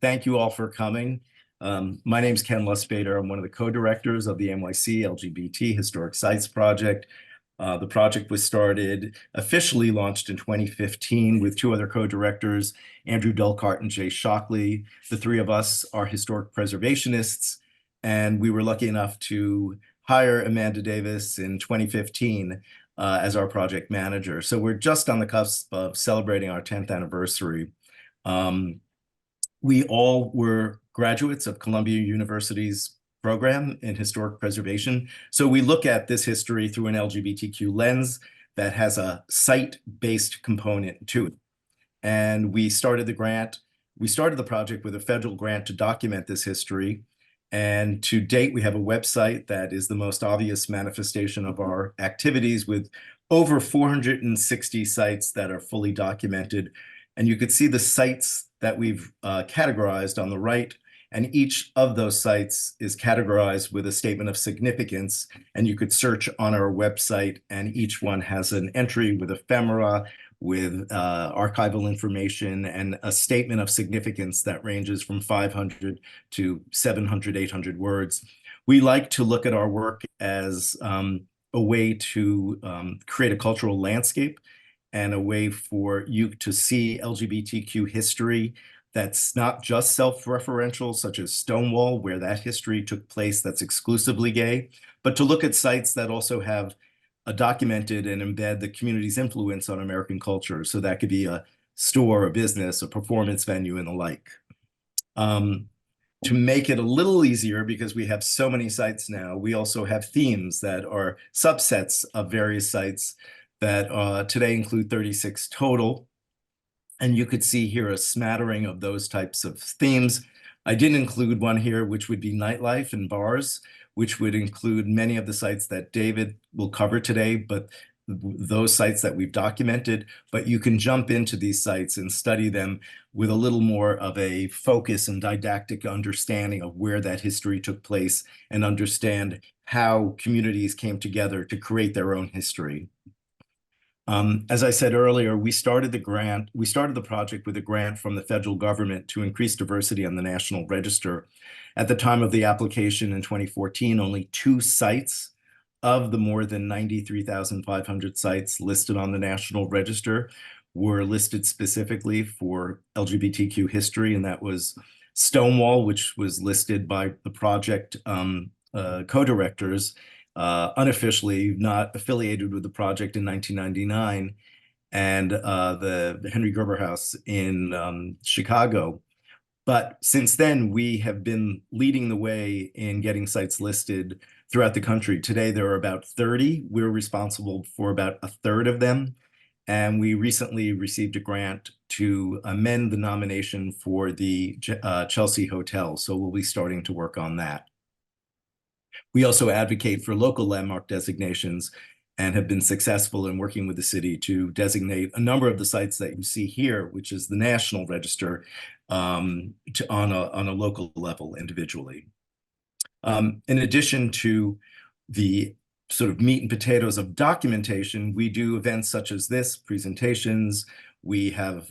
thank you all for coming. My name is Ken Lusbader. I'm one of the co-directors of the NYC LGBT Historic Sites Project. The project was officially launched in 2015 with two other co-directors, Andrew Delcart and Jay Shockley. The three of us are historic preservationists, and we were lucky enough to hire Amanda Davis in 2015 as our project manager. So we're just on the cusp of celebrating our 10th anniversary. We all were graduates of Columbia University's program in historic preservation. So we look at this history through an LGBTQ lens that has a site-based component to it. And we started the project with a federal grant to document this history. And to date, we have a website that is the most obvious manifestation of our activities, with over 460 sites that are fully documented. And you could see the sites that we've categorized on the right, and each of those sites is categorized with a statement of significance. And you could search on our website, and each one has an entry with ephemera, with archival information, and a statement of significance that ranges from 500 to 700, 800 words. We like to look at our work as a way to create a cultural landscape and a way for you to see LGBTQ history that's not just self-referential, such as Stonewall, where that history took place that's exclusively gay, but to look at sites that also have documented and embed the community's influence on American culture. So that could be a store, a business, a performance venue, and the like. To make it a little easier, because we have so many sites now, we also have themes that are subsets of various sites that today include 36 total. And you could see here a smattering of those types of themes. I didn't include one here, which would be nightlife and bars, which would include many of the sites that David will cover today, but those sites that we've documented. But you can jump into these sites and study them with a little more of a focus and didactic understanding of where that history took place, and understand how communities came together to create their own history. As I said earlier, we started the project with a grant from the federal government to increase diversity on the National Register. At the time of the application in 2014, only 2 sites of the more than 93,500 sites listed on the National Register were listed specifically for LGBTQ history, and that was Stonewall, which was listed by the project co-directors, unofficially not affiliated with the project in 1999, and the Henry Gerber House in Chicago. But since then, we have been leading the way in getting sites listed throughout the country. Today, there are about 30. We're responsible for about a third of them. And we recently received a grant to amend the nomination for the Chelsea Hotel. So we'll be starting to work on that. We also advocate for local landmark designations and have been successful in working with the city to designate a number of the sites that you see here, which is the National Register, on a local level individually. In addition to the sort of meat and potatoes of documentation, we do events such as this, presentations. We have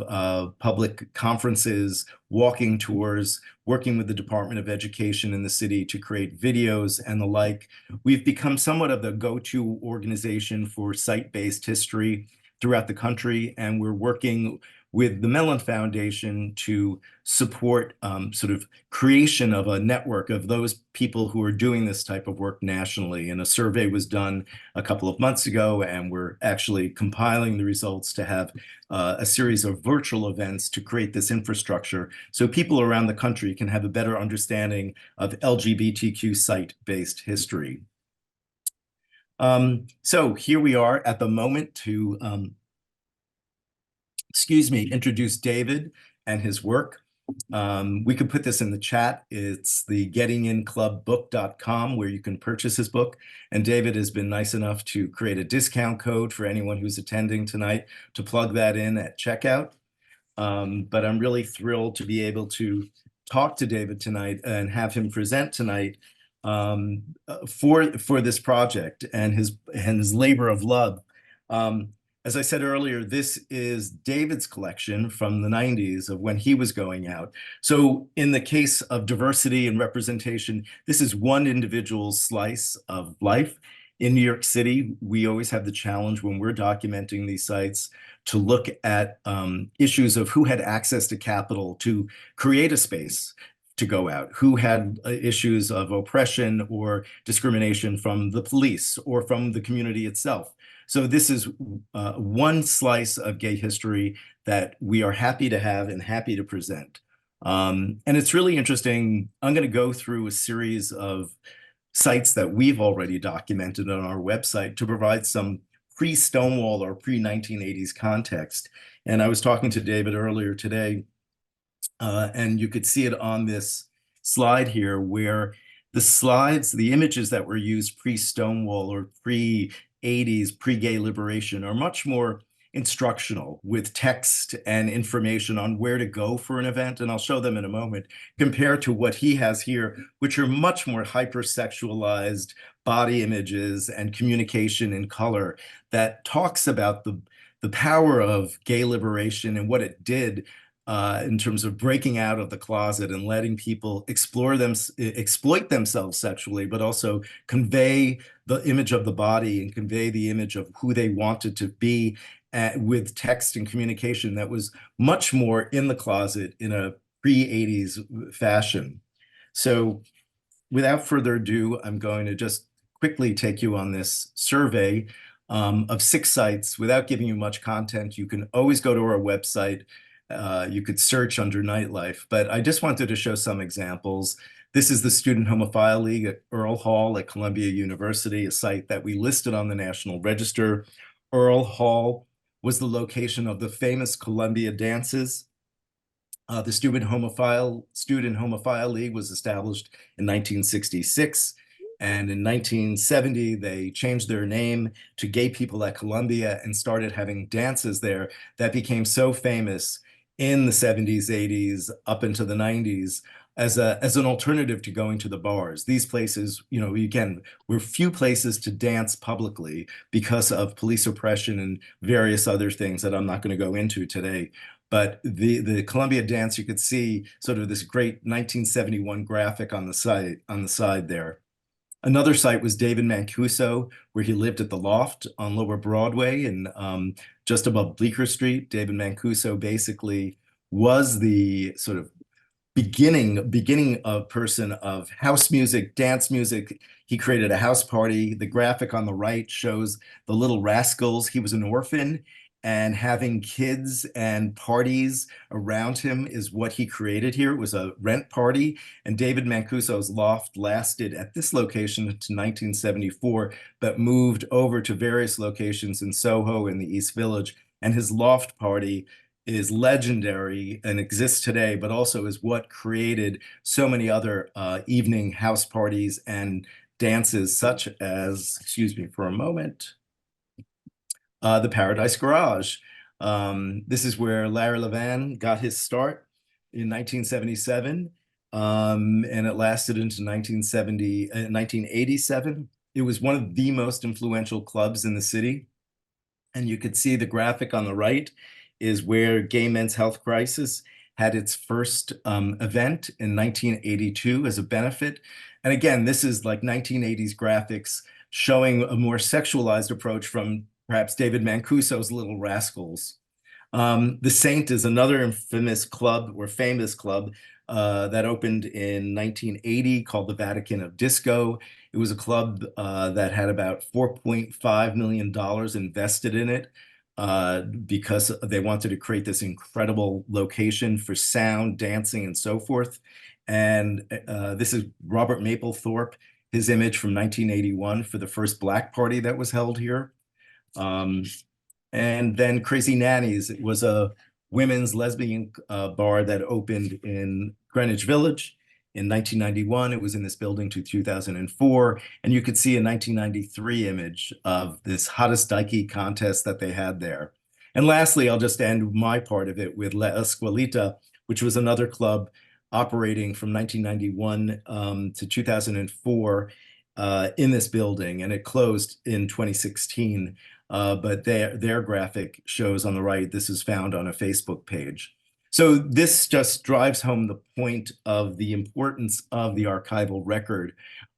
public conferences, walking tours, working with the Department of Education in the city to create videos and the like. We've become somewhat of the go-to organization for site-based history throughout the country, and we're working with the Mellon Foundation to support sort of creation of a network of those people who are doing this type of work nationally. And a survey was done a couple of months ago, and we're actually compiling the results to have a series of virtual events to create this infrastructure so people around the country can have a better understanding of LGBTQ site-based history. So here we are at the moment to introduce David and his work. We could put this in the chat. It's the gettinginclubbook.com, where you can purchase his book. And David has been nice enough to create a discount code for anyone who's attending tonight to plug that in at checkout. But I'm really thrilled to be able to talk to David tonight and have him present tonight for this project and his labor of love. as I said earlier, this is David's collection from the 90s of when he was going out. So in the case of diversity and representation, this is one individual's slice of life. In New York City, we always have the challenge when we're documenting these sites to look at issues of who had access to capital to create a space to go out, who had issues of oppression or discrimination from the police or from the community itself. So this is one slice of gay history that we are happy to have and happy to present. And it's really interesting. I'm going to go through a series of sites that we've already documented on our website to provide some pre-Stonewall or pre-1980s context. And I was talking to David earlier today, and you could see it on this slide here where the slides, the images that were used pre-Stonewall or pre-80s, pre-gay liberation are much more instructional with text and information on where to go for an event, and I'll show them in a moment, compared to what he has here, which are much more hypersexualized body images and communication in color that talks about the power of gay liberation and what it did in terms of breaking out of the closet and letting people exploit themselves sexually, but also convey the image of the body and convey the image of who they wanted to be with text and communication that was much more in the closet in a pre-80s fashion. So without further ado, I'm going to just quickly take you on this survey of 6 sites without giving you much content. You can always go to our website. You could search under nightlife, but I just wanted to show some examples. This is the Student Homophile League at Earl Hall at Columbia University, a site that we listed on the National Register. Earl Hall was the location of the famous Columbia dances. The Student Homophile League was established in 1966. And in 1970, they changed their name to Gay People at Columbia and started having dances there that became so famous in the 70s, 80s, up into the 90s as an alternative to going to the bars. These places, you know, again, were few places to dance publicly because of police oppression and various other things that I'm not going to go into today. But the Columbia dance, you could see sort of this great 1971 graphic on the side there. Another site was David Mancuso, where he lived at the Loft on Lower Broadway and just above Bleecker Street. David Mancuso basically was the sort of beginning of person of house music, dance music. He created a house party. The graphic on the right shows the Little Rascals. He was an orphan, and having kids and parties around him is what he created here. It was a rent party, and David Mancuso's loft lasted at this location to 1974, but moved over to various locations in Soho and the East Village. And his loft party is legendary and exists today, but also is what created so many other evening house parties and dances, such as, excuse me for a moment, the Paradise Garage. This is where Larry Levan got his start in 1977, and it lasted into 1987. It was one of the most influential clubs in the city. And you could see the graphic on the right is where Gay Men's Health Crisis had its first event in 1982 as a benefit. And again, this is like 1980s graphics showing a more sexualized approach from perhaps David Mancuso's Little Rascals. The Saint is another infamous club or famous club that opened in 1980 called the Vatican of Disco. It was a club that had about $4.5 million invested in it because they wanted to create this incredible location for sound, dancing, and so forth. And this is Robert Mapplethorpe, his image from 1981 for the first Black party that was held here. And then Crazy Nannies, it was a women's lesbian bar that opened in Greenwich Village in 1991. It was in this building to 2004. And you could see a 1993 image of this hottest dykey contest that they had there. And lastly, I'll just end my part of it with La Escuelita, which was another club operating from 1991 to 2004 in this building, and it closed in 2016. but their graphic shows on the right. This is found on a Facebook page. So this just drives home the point of the importance of the archival record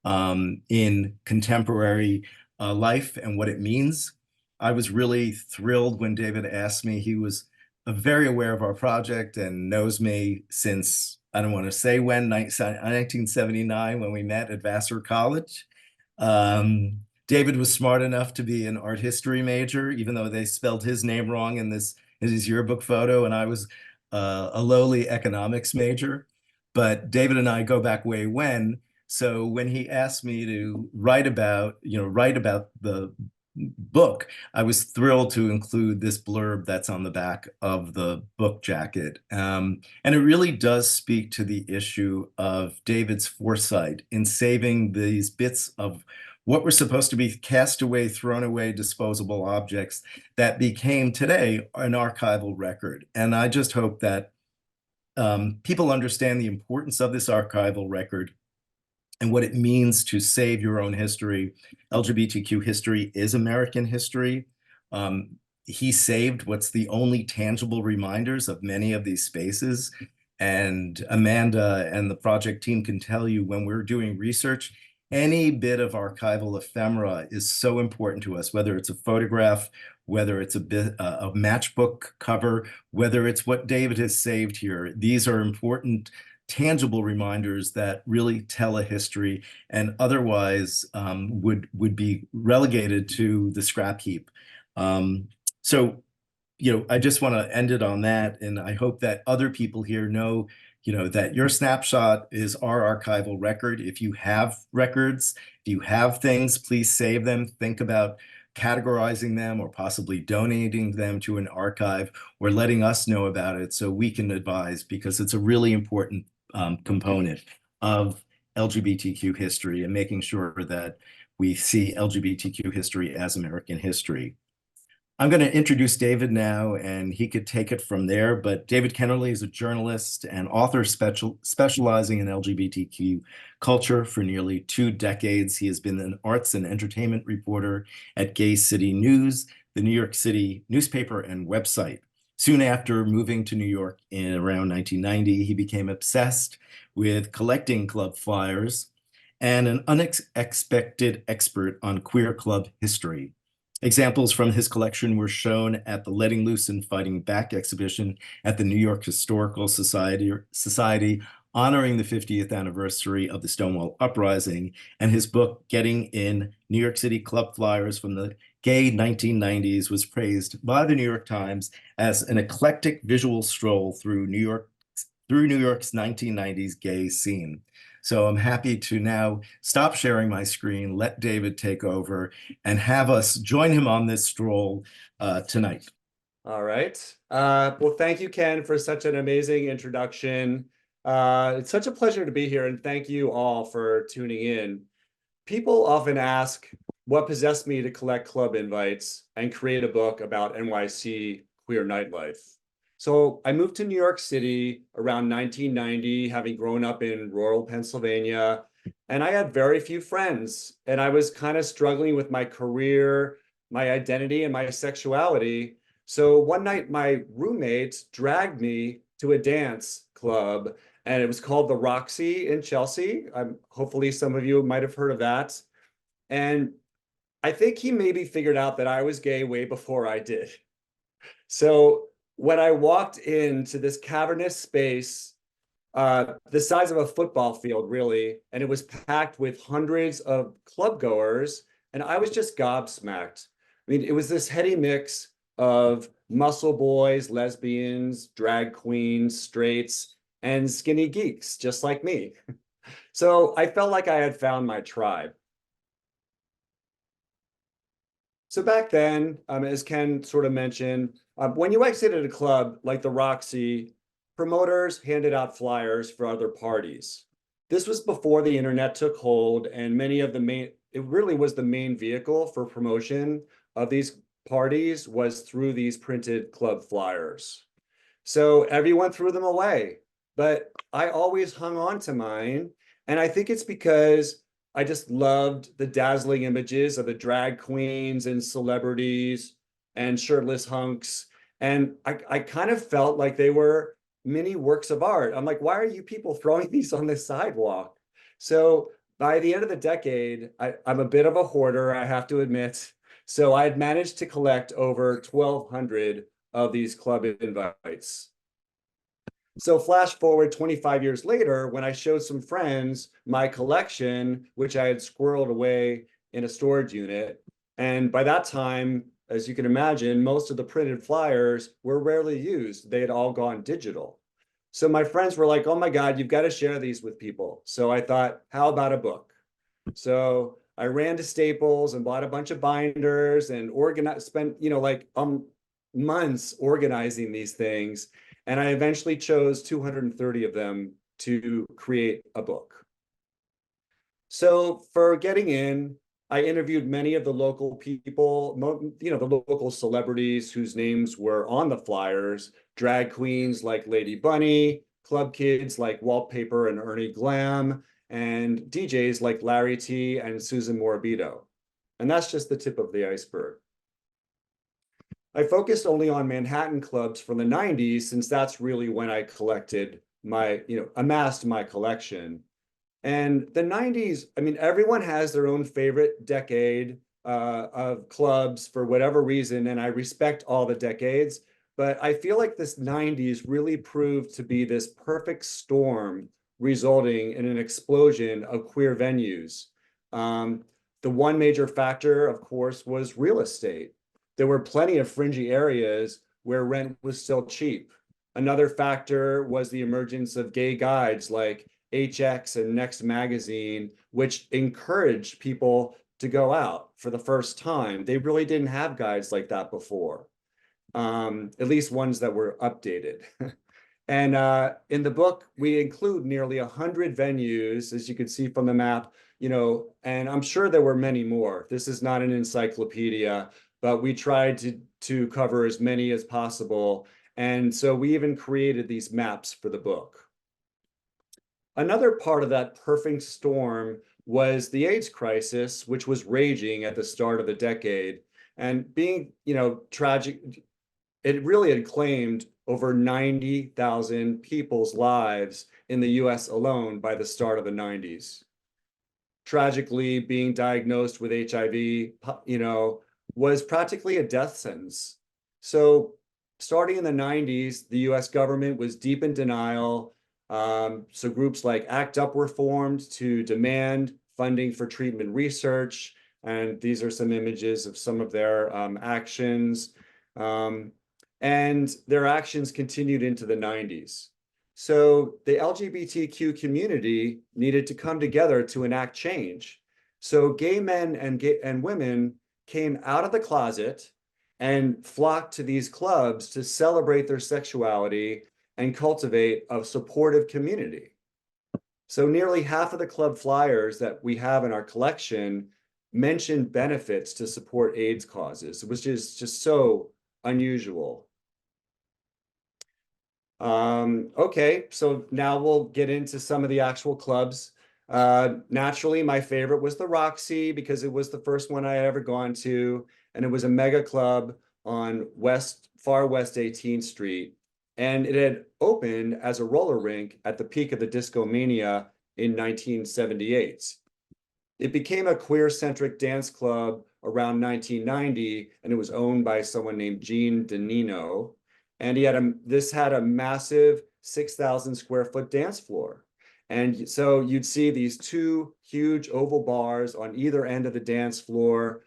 in contemporary life and what it means. I was really thrilled when David asked me. He was very aware of our project and knows me since, I don't want to say when, 1979, when we met at Vassar College. David was smart enough to be an art history major, even though they spelled his name wrong in his yearbook photo, and I was a lowly economics major. But David and I go back way when. So when he asked me to write about the book, I was thrilled to include this blurb that's on the back of the book jacket. And it really does speak to the issue of David's foresight in saving these bits of what were supposed to be cast away, thrown away, disposable objects that became today an archival record. And I just hope that people understand the importance of this archival record and what it means to save your own history. LGBTQ history is American history. He saved what's the only tangible reminders of many of these spaces. And Amanda and the project team can tell you, when we're doing research, any bit of archival ephemera is so important to us, whether it's a photograph, whether it's a matchbook cover, whether it's what David has saved here. These are important tangible reminders that really tell a history and otherwise would be relegated to the scrap heap. So, I just want to end it on that, and I hope that other people here know, that your snapshot is our archival record. If you have records, if you have things, please save them. Think about categorizing them or possibly donating them to an archive or letting us know about it so we can advise, because it's a really important component of LGBTQ history and making sure that we see LGBTQ history as American history. I'm going to introduce David now, and he could take it from there. But David Kennerley is a journalist and author specializing in LGBTQ culture for nearly 2 decades. He has been an arts and entertainment reporter at Gay City News, the New York City newspaper and website. Soon after moving to New York in around 1990, he became obsessed with collecting club flyers and an unexpected expert on queer club history. Examples from his collection were shown at the Letting Loose and Fighting Back exhibition at the New York Historical Society honoring the 50th anniversary of the Stonewall Uprising, and his book, Getting in New York City Club Flyers from the Gay 1990s, was praised by the New York Times as an eclectic visual stroll through New York's 1990s gay scene. So I'm happy to now stop sharing my screen, let David take over, and have us join him on this stroll tonight. All right. Well, thank you, Ken, for such an amazing introduction. It's such a pleasure to be here, and thank you all for tuning in. People often ask what possessed me to collect club invites and create a book about NYC queer nightlife. So I moved to New York City around 1990, having grown up in rural Pennsylvania, and I had very few friends, and I was kind of struggling with my career, my identity, and my sexuality. So one night, my roommate dragged me to a dance club, and it was called the Roxy in Chelsea. Hopefully some of you might have heard of that. And I think he maybe figured out that I was gay way before I did. So when I walked into this cavernous space, the size of a football field, really, and it was packed with hundreds of club goers, and I was just gobsmacked. I mean, it was this heady mix of muscle boys, lesbians, drag queens, straights, and skinny geeks, just like me. So I felt like I had found my tribe. So back then, as Ken sort of mentioned, when you exited a club like the Roxy, promoters handed out flyers for other parties. This was before the internet took hold, and it really was the main vehicle for promotion of these parties was through these printed club flyers. So everyone threw them away, but I always hung on to mine. And I think it's because I just loved the dazzling images of the drag queens and celebrities and shirtless hunks. And I kind of felt like they were mini works of art. I'm like, why are you people throwing these on the sidewalk? So by the end of the decade, I'm a bit of a hoarder, I have to admit. So I had managed to collect over 1,200 of these club invites. So flash forward 25 years later, when I showed some friends my collection, which I had squirreled away in a storage unit. And by that time, as you can imagine, most of the printed flyers were rarely used. They had all gone digital. So my friends were like, oh my God, you've got to share these with people. So I thought, how about a book? So I ran to Staples and bought a bunch of binders and organized, spent, months organizing these things. And I eventually chose 230 of them to create a book. So for getting in, I interviewed many of the local people, the local celebrities whose names were on the flyers, drag queens like Lady Bunny, club kids like Wallpaper and Ernie Glam, and DJs like Larry T and Susan Morabito. And that's just the tip of the iceberg. I focused only on Manhattan clubs from the 90s, since that's really when I collected amassed my collection. And the 90s, I mean, everyone has their own favorite decade of clubs for whatever reason, and I respect all the decades. But I feel like this 90s really proved to be this perfect storm, resulting in an explosion of queer venues. Um, the one major factor, of course, was real estate. There were plenty of fringy areas where rent was still cheap. Another factor was the emergence of gay guides like HX and Next Magazine, which encouraged people to go out for the first time. They really didn't have guides like that before, at least ones that were updated. And in the book, we include nearly 100 venues, as you can see from the map, and I'm sure there were many more. This is not an encyclopedia, but we tried to cover as many as possible. And so we even created these maps for the book. Another part of that perfect storm was the AIDS crisis, which was raging at the start of the decade. And being, tragic, it really had claimed over 90,000 people's lives in the US alone by the start of the 90s. Tragically, being diagnosed with HIV, was practically a death sentence. So starting in the 90s, the US government was deep in denial. So groups like ACT UP were formed to demand funding for treatment research. And these are some images of some of their actions. And their actions continued into the 90s. So the LGBTQ community needed to come together to enact change. So gay men and women came out of the closet and flocked to these clubs to celebrate their sexuality and cultivate a supportive community. So nearly half of the club flyers that we have in our collection mention benefits to support AIDS causes, which is just so unusual. Okay, so now we'll get into some of the actual clubs. Naturally, my favorite was the Roxy, because it was the first one I had ever gone to, and it was a mega club on far west 18th Street. And it had opened as a roller rink at the peak of the disco mania in 1978. It became a queer-centric dance club around 1990, and it was owned by someone named Gene DeNino. And this had a massive 6,000 square foot dance floor. And so you'd see these two huge oval bars on either end of the dance floor,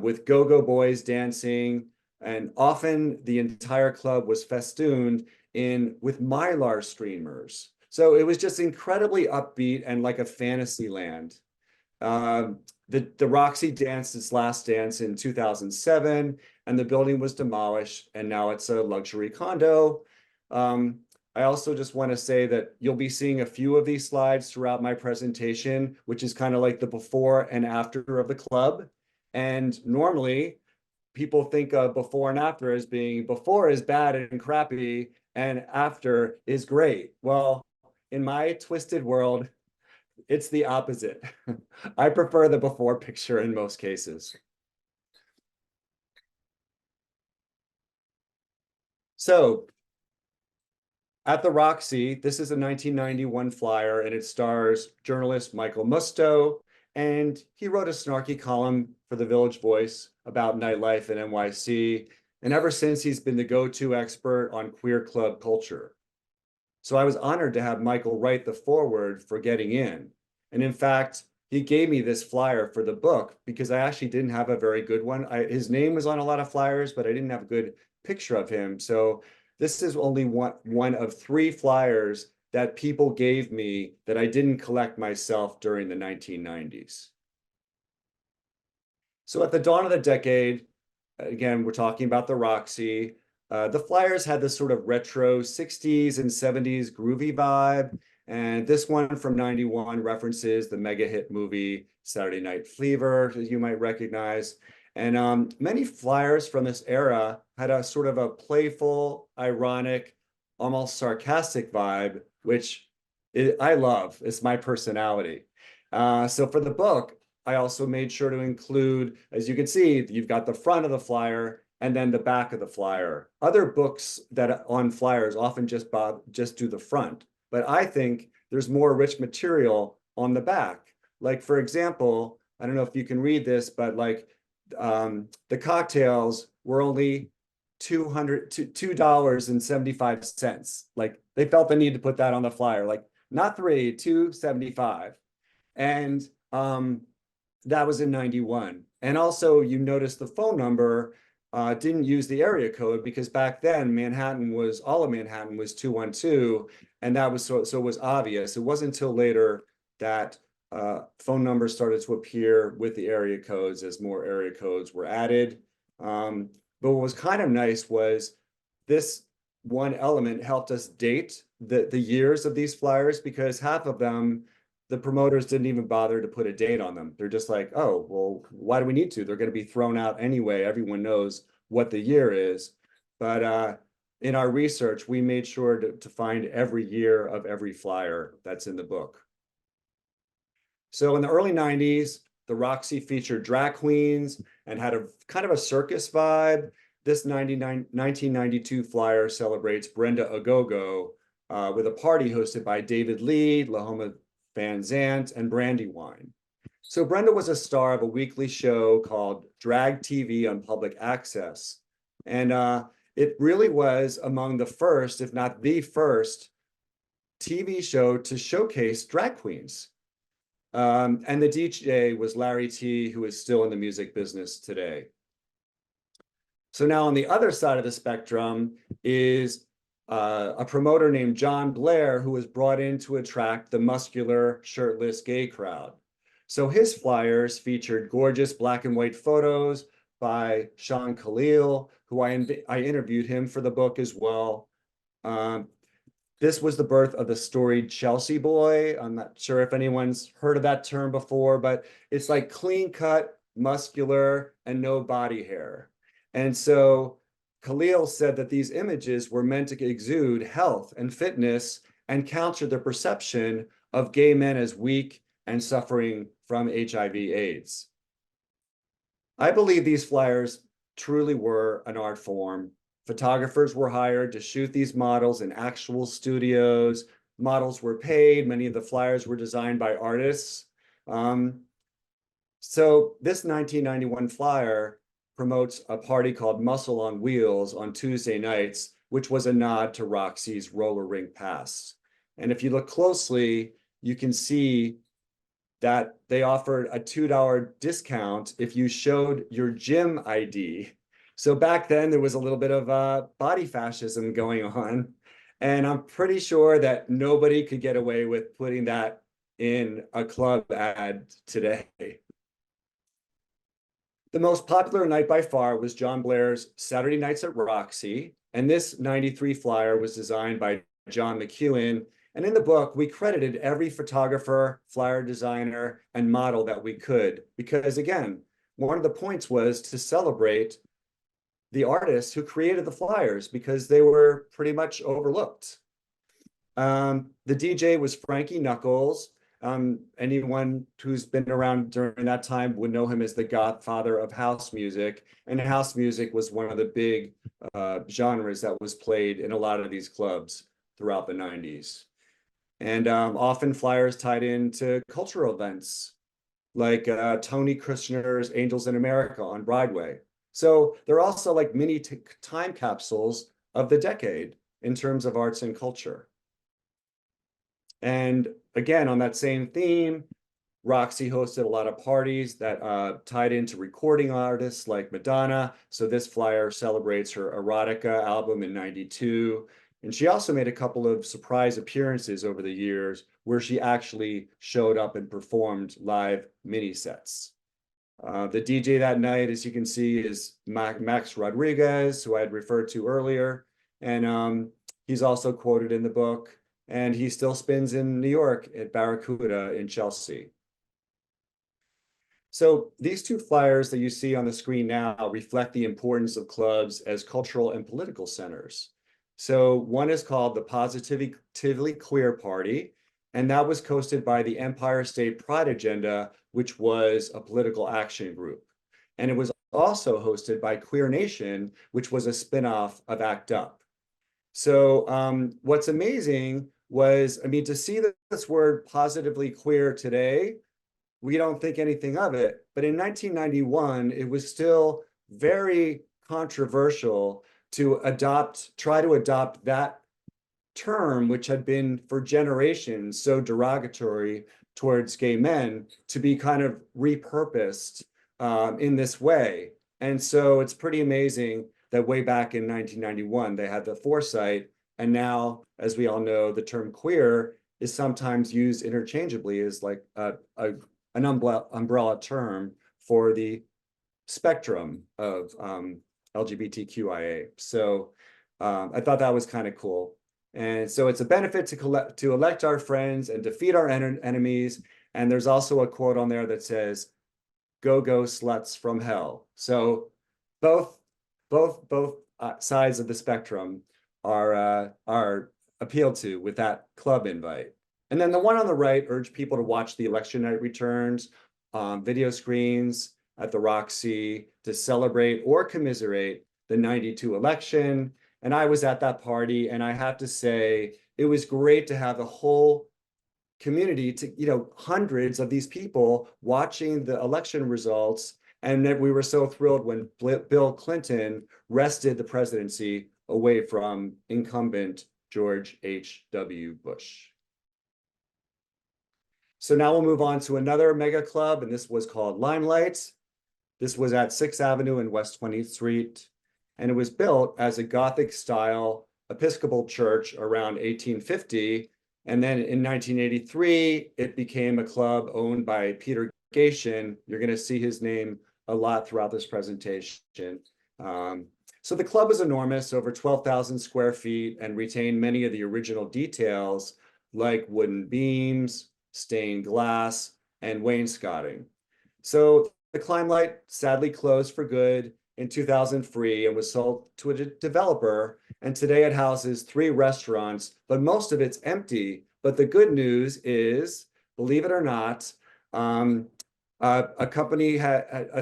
with go-go boys dancing. And often the entire club was festooned with Mylar streamers. So it was just incredibly upbeat and like a fantasy land. The Roxy danced its last dance in 2007, and the building was demolished, and now it's a luxury condo. I also just want to say that you'll be seeing a few of these slides throughout my presentation, which is kind of like the before and after of the club. And normally, people think of before and after as being before is bad and crappy, and after is great. Well, in my twisted world, it's the opposite. I prefer the before picture in most cases. So at the Roxy, this is a 1991 flyer, and it stars journalist Michael Musto, and he wrote a snarky column for the Village Voice about nightlife in NYC, and ever since he's been the go-to expert on queer club culture. So I was honored to have Michael write the foreword for Getting In. And in fact, he gave me this flyer for the book because I actually didn't have a very good one. His name was on a lot of flyers, but I didn't have a good picture of him. So this is only one of 3 flyers that people gave me that I didn't collect myself during the 1990s. So at the dawn of the decade, again, we're talking about the Roxy. The flyers had this sort of retro 60s and 70s groovy vibe. And this one from 91 references the mega hit movie Saturday Night Fever, as you might recognize. And many flyers from this era had a sort of a playful, ironic, almost sarcastic vibe, which I love. It's my personality. So for the book, I also made sure to include, as you can see, you've got the front of the flyer and then the back of the flyer. Other books that on flyers often just do the front, but I think there's more rich material on the back. Like, for example, I don't know if you can read this, but like the cocktails were only $2.75. Like they felt the need to put that on the flyer, like not 3, $2.75. And that was in 91. And also you notice the phone number didn't use the area code because back then all of Manhattan was 212, and that was so it was obvious. It wasn't until later that phone numbers started to appear with the area codes as more area codes were added. But what was kind of nice was this one element helped us date the years of these flyers, because half of them, the promoters didn't even bother to put a date on them. They're just like, oh, well, why do we need to? They're going to be thrown out anyway. Everyone knows what the year is. But in our research, we made sure to find every year of every flyer that's in the book. So in the early 90s, the Roxy featured drag queens and had a kind of a circus vibe. This 1992 flyer celebrates Brenda Agogo with a party hosted by David Lee, Lahoma Van Zant, and Brandywine. So Brenda was a star of a weekly show called Drag TV on Public Access. And it really was among the first, if not the first, TV show to showcase drag queens. And the DJ was Larry T, who is still in the music business today. So now on the other side of the spectrum is a promoter named John Blair, who was brought in to attract the muscular, shirtless gay crowd. So his flyers featured gorgeous black and white photos by Sean Khalil, who I interviewed him for the book as well. This was the birth of the storied Chelsea boy. I'm not sure if anyone's heard of that term before, but it's like clean cut, muscular, and no body hair. And so Khalil said that these images were meant to exude health and fitness and counter the perception of gay men as weak and suffering from HIV/AIDS. I believe these flyers truly were an art form. Photographers were hired to shoot these models in actual studios. Models were paid. Many of the flyers were designed by artists. So this 1991 flyer promotes a party called Muscle on Wheels on Tuesday nights, which was a nod to Roxy's roller rink past. And if you look closely, you can see that they offered a $2 discount if you showed your gym ID. So back then there was a little bit of body fascism going on. And I'm pretty sure that nobody could get away with putting that in a club ad today. The most popular night by far was John Blair's Saturday Nights at Roxy. And this 93 flyer was designed by John McEwen. And in the book, we credited every photographer, flyer designer, and model that we could, because again, one of the points was to celebrate the artists who created the flyers, because they were pretty much overlooked. The DJ was Frankie Knuckles, Anyone who's been around during that time would know him as the godfather of house music. And house music was one of the big genres that was played in a lot of these clubs throughout the 90s. And often Flyers tied into cultural events like Tony Kushner's Angels in America on Broadway. So they're also like mini time capsules of the decade in terms of arts and culture. And again, on that same theme, Roxy hosted a lot of parties that tied into recording artists like Madonna. So this flyer celebrates her Erotica album in '92. And she also made a couple of surprise appearances over the years where she actually showed up and performed live mini sets. The DJ that night, as you can see, is Max Rodriguez, who I had referred to earlier. And he's also quoted in the book. And he still spins in New York at Barracuda in Chelsea. So these two flyers that you see on the screen now reflect the importance of clubs as cultural and political centers. So one is called the Positively Queer Party, and that was hosted by the Empire State Pride Agenda, which was a political action group. And it was also hosted by Queer Nation, which was a spinoff of ACT UP. So what's amazing was, I mean, to see this word positively queer today, we don't think anything of it. But in 1991, it was still very controversial to try to adopt that term, which had been for generations so derogatory towards gay men, to be kind of repurposed in this way. And so it's pretty amazing that way back in 1991, they had the foresight. And now, as we all know, the term queer is sometimes used interchangeably as like an umbrella term for the spectrum of LGBTQIA. So I thought that was kind of cool. And so it's a benefit to elect our friends and defeat our enemies. And there's also a quote on there that says, "Go, go, sluts from hell." So both sides of the spectrum are appealed to with that club invite. And then the one on the right urged people to watch the election night returns, video screens at the Roxy to celebrate or commiserate the '92 election. And I was at that party, and I have to say, it was great to have the whole community, to hundreds of these people watching the election results. And that we were so thrilled when Bill Clinton wrested the presidency away from incumbent George H.W. Bush. So now we'll move on to another mega club, and this was called Limelight. This was at 6th Avenue and West 20th Street, and it was built as a Gothic-style Episcopal church around 1850. And then in 1983, it became a club owned by Peter Gatien. You're going to see his name a lot throughout this presentation. So the club was enormous, over 12,000 square feet, and retained many of the original details like wooden beams, stained glass, and wainscoting. So the Limelight sadly closed for good in 2003 and was sold to a developer. And today it houses 3 restaurants, but most of it's empty. But the good news is, believe it or not, a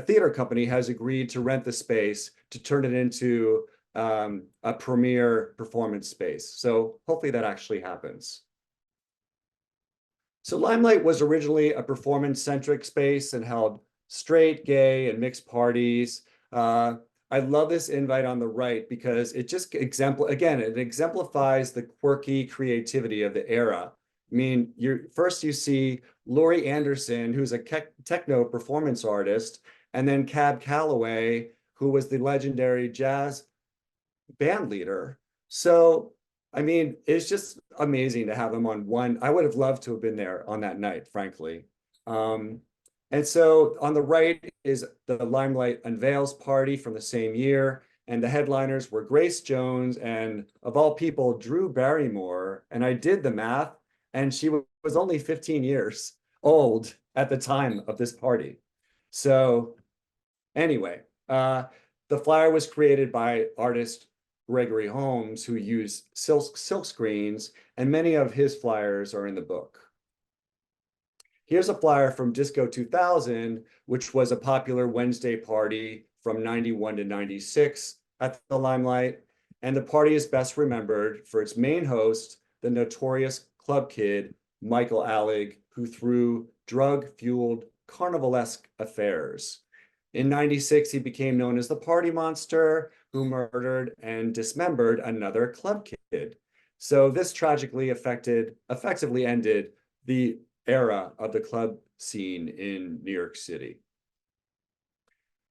theater company has agreed to rent the space to turn it into a premier performance space. So hopefully that actually happens. So Limelight was originally a performance-centric space and held straight, gay, and mixed parties. I love this invite on the right because it just it exemplifies the quirky creativity of the era. I mean, first you see Laurie Anderson, who's a techno performance artist, and then Cab Calloway, who was the legendary jazz band leader. So, I mean, it's just amazing to have them on one. I would have loved to have been there on that night, frankly. And so on the right is the Limelight Unveils party from the same year. And the headliners were Grace Jones and, of all people, Drew Barrymore. And I did the math, and she was only 15 years old at the time of this party. So anyway, the flyer was created by artist Gregory Holmes, who used silk screens, and many of his flyers are in the book. Here's a flyer from Disco 2000, which was a popular Wednesday party from 91 to 96 at the Limelight. And the party is best remembered for its main host, the notorious club kid, Michael Allig, who threw drug-fueled carnivalesque affairs. In 96, he became known as the Party Monster, who murdered and dismembered another club kid. So this tragically effectively ended the era of the club scene in New York City.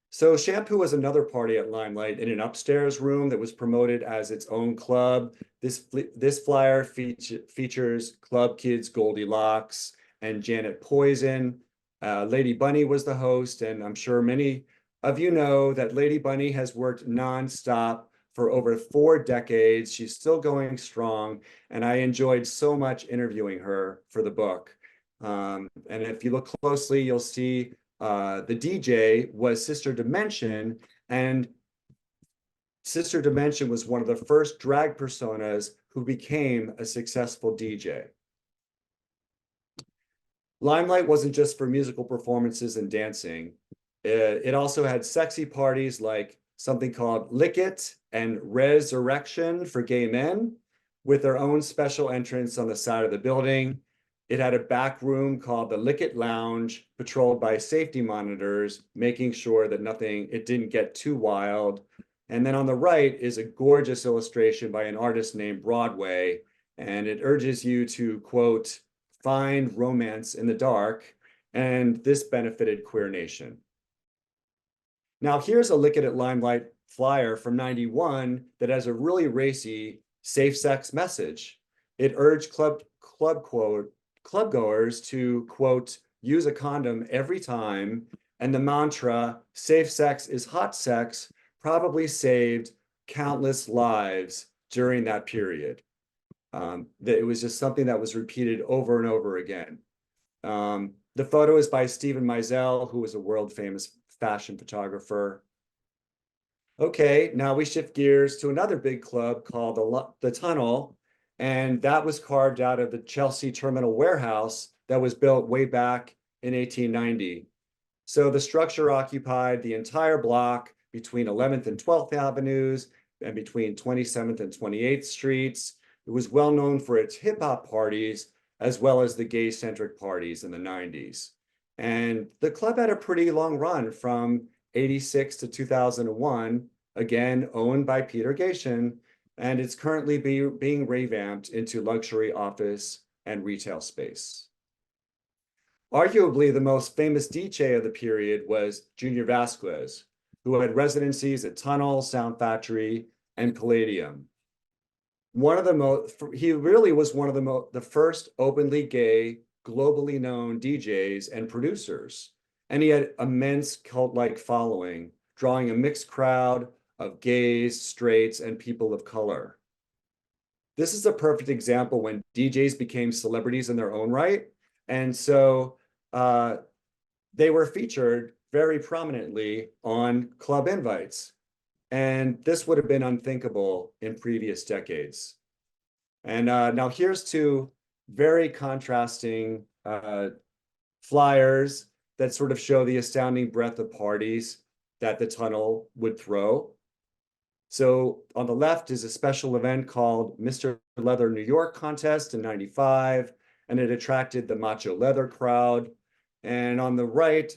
So Shampoo was another party at Limelight in an upstairs room that was promoted as its own club. This flyer features club kids Goldilocks and Janet Poison. Lady Bunny was the host, and I'm sure many of you know that Lady Bunny has worked nonstop for over 4 decades. She's still going strong, and I enjoyed so much interviewing her for the book. And if you look closely, you'll see the DJ was Sister Dimension, and Sister Dimension was one of the first drag personas who became a successful DJ. Limelight wasn't just for musical performances and dancing. It also had sexy parties like something called Lick It and Resurrection for gay men, with their own special entrance on the side of the building. It had a back room called the Lick It Lounge, patrolled by safety monitors, making sure that it didn't get too wild. And then on the right is a gorgeous illustration by an artist named Broadway, and it urges you to, quote, find romance in the dark, and this benefited Queer Nation. Now here's a Lick It at Limelight flyer from 91 that has a really racy safe sex message. It urged clubgoers to, quote, use a condom every time, and the mantra, safe sex is hot sex, probably saved countless lives during that period. That it was just something that was repeated over and over again. The photo is by Stephen Meisel, who was a world-famous fashion photographer. Okay, now we shift gears to another big club called the Tunnel, and that was carved out of the Chelsea Terminal warehouse that was built way back in 1890. So the structure occupied the entire block between 11th and 12th Avenues and between 27th and 28th Streets. It was well known for its hip hop parties as well as the gay-centric parties in the 90s. And the club had a pretty long run from 86 to 2001, again, owned by Peter Gatien, and it's currently being revamped into luxury office and retail space. Arguably, the most famous DJ of the period was Junior Vasquez, who had residencies at Tunnel, Sound Factory, and Palladium. He really was one of the first openly gay, globally known DJs and producers. And he had immense cult-like following, drawing a mixed crowd of gays, straights, and people of color. This is a perfect example when DJs became celebrities in their own right. And so they were featured very prominently on club invites. And this would have been unthinkable in previous decades. And now here's 2 very contrasting flyers that sort of show the astounding breadth of parties that the Tunnel would throw. So on the left is a special event called Mr. Leather New York contest in 95, and it attracted the macho leather crowd. And on the right,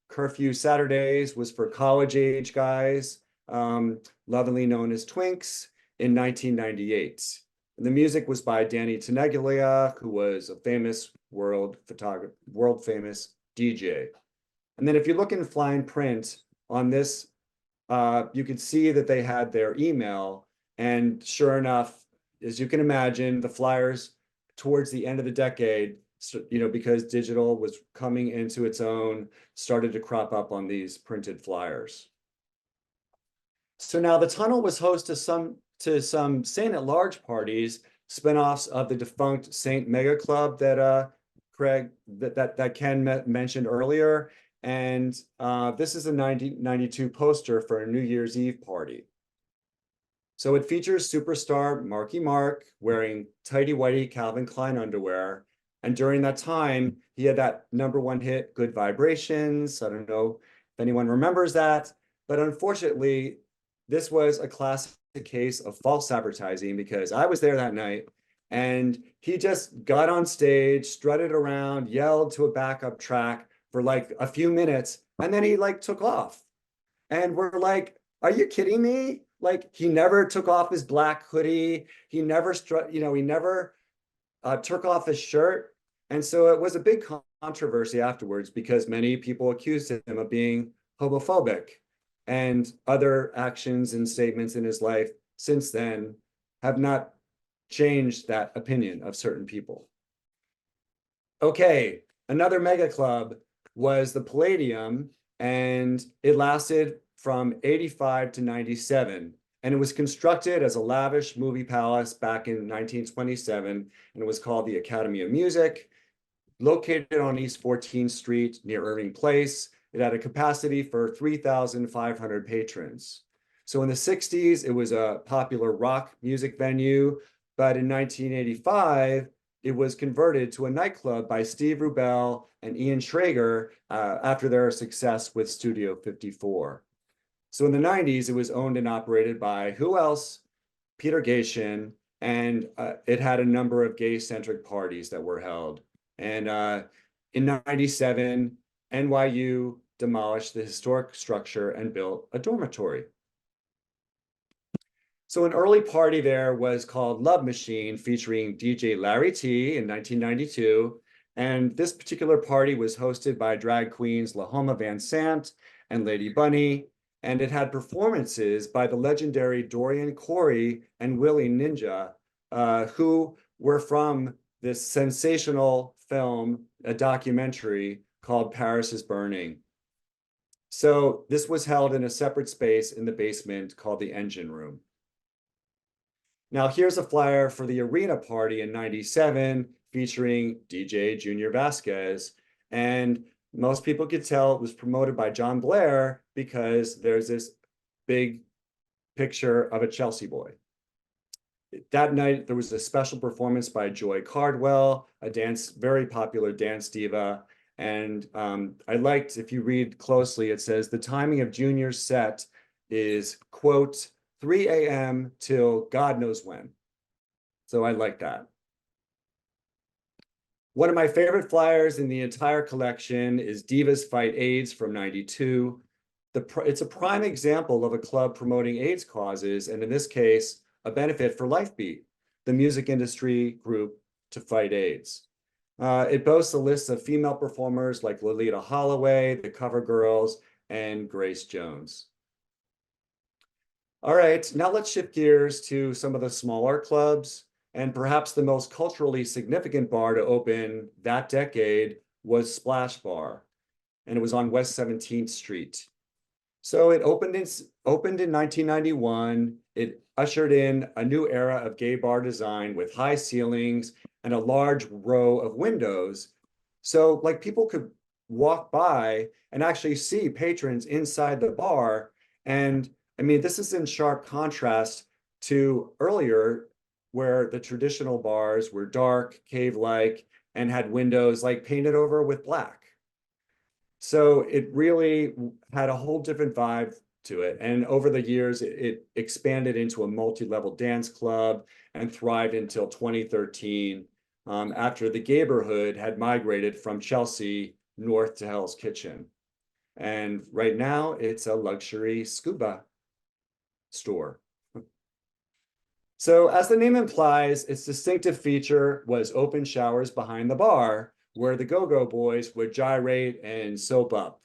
Curfew Saturdays was for college-age guys, lovingly known as Twinks, in 1998. And the music was by Danny Tenaglia, who was a famous world-famous DJ. And then if you look in fine print on this, you can see that they had their email. And sure enough, as you can imagine, the flyers towards the end of the decade, because digital was coming into its own, started to crop up on these printed flyers. So now the Tunnel was host to some Saint at Large parties, spinoffs of the defunct Saint Mega Club that Ken mentioned earlier. And this is a 1992 poster for a New Year's Eve party. So it features superstar Marky Mark wearing tighty-whitey Calvin Klein underwear And during that time, he had that #1 hit, Good Vibrations. I don't know if anyone remembers that, but unfortunately, this was a classic case of false advertising because I was there that night and he just got on stage, strutted around, yelled to a backup track for like a few minutes, and then he like took off. And we're like, are you kidding me? Like he never took off his black hoodie. He never he never took off his shirt. And so it was a big controversy afterwards because many people accused him of being homophobic. And other actions and statements in his life since then have not changed that opinion of certain people. Okay, another mega club was the Palladium, and it lasted from 85 to 97. And it was constructed as a lavish movie palace back in 1927, and it was called the Academy of Music, located on East 14th Street near Irving Place. It had a capacity for 3,500 patrons. So in the 60s, it was a popular rock music venue, but in 1985, it was converted to a nightclub by Steve Rubell and Ian Schrager after their success with Studio 54. So in the 90s, it was owned and operated by who else? Peter Gatien, and it had a number of gay-centric parties that were held. And in 97, NYU demolished the historic structure and built a dormitory. So an early party there was called Love Machine, featuring DJ Larry T in 1992. And this particular party was hosted by drag queens Lahoma Van Sant and Lady Bunny. And it had performances by the legendary Dorian Corey and Willie Ninja, who were from this sensational film, a documentary called Paris is Burning. So this was held in a separate space in the basement called the Engine Room. Now here's a flyer for the arena party in 97 featuring DJ Junior Vasquez. And most people could tell it was promoted by John Blair because there's this big picture of a Chelsea boy. That night, there was a special performance by Joy Cardwell, a very popular dance diva. And I liked, if you read closely, it says the timing of Junior's set is, quote, 3 a.m. till God knows when. So I like that. One of my favorite flyers in the entire collection is Divas Fight AIDS from 92. It's a prime example of a club promoting AIDS causes, and in this case, a benefit for Lifebeat, the music industry group to fight AIDS. It boasts a list of female performers like Lolita Holloway, the Cover Girls, and Grace Jones. All right, now let's shift gears to some of the smaller clubs. And perhaps the most culturally significant bar to open that decade was Splash Bar, and it was on West 17th Street. So it opened in 1991. It ushered in a new era of gay bar design with high ceilings and a large row of windows. So like people could walk by and actually see patrons inside the bar. And I mean, this is in sharp contrast to earlier, where the traditional bars were dark, cave-like, and had windows like painted over with black. So it really had a whole different vibe to it. And over the years, it expanded into a multi-level dance club and thrived until 2013, after the neighborhood had migrated from Chelsea north to Hell's Kitchen. And right now, it's a luxury scuba store. So as the name implies, its distinctive feature was open showers behind the bar, where the go-go boys would gyrate and soap up.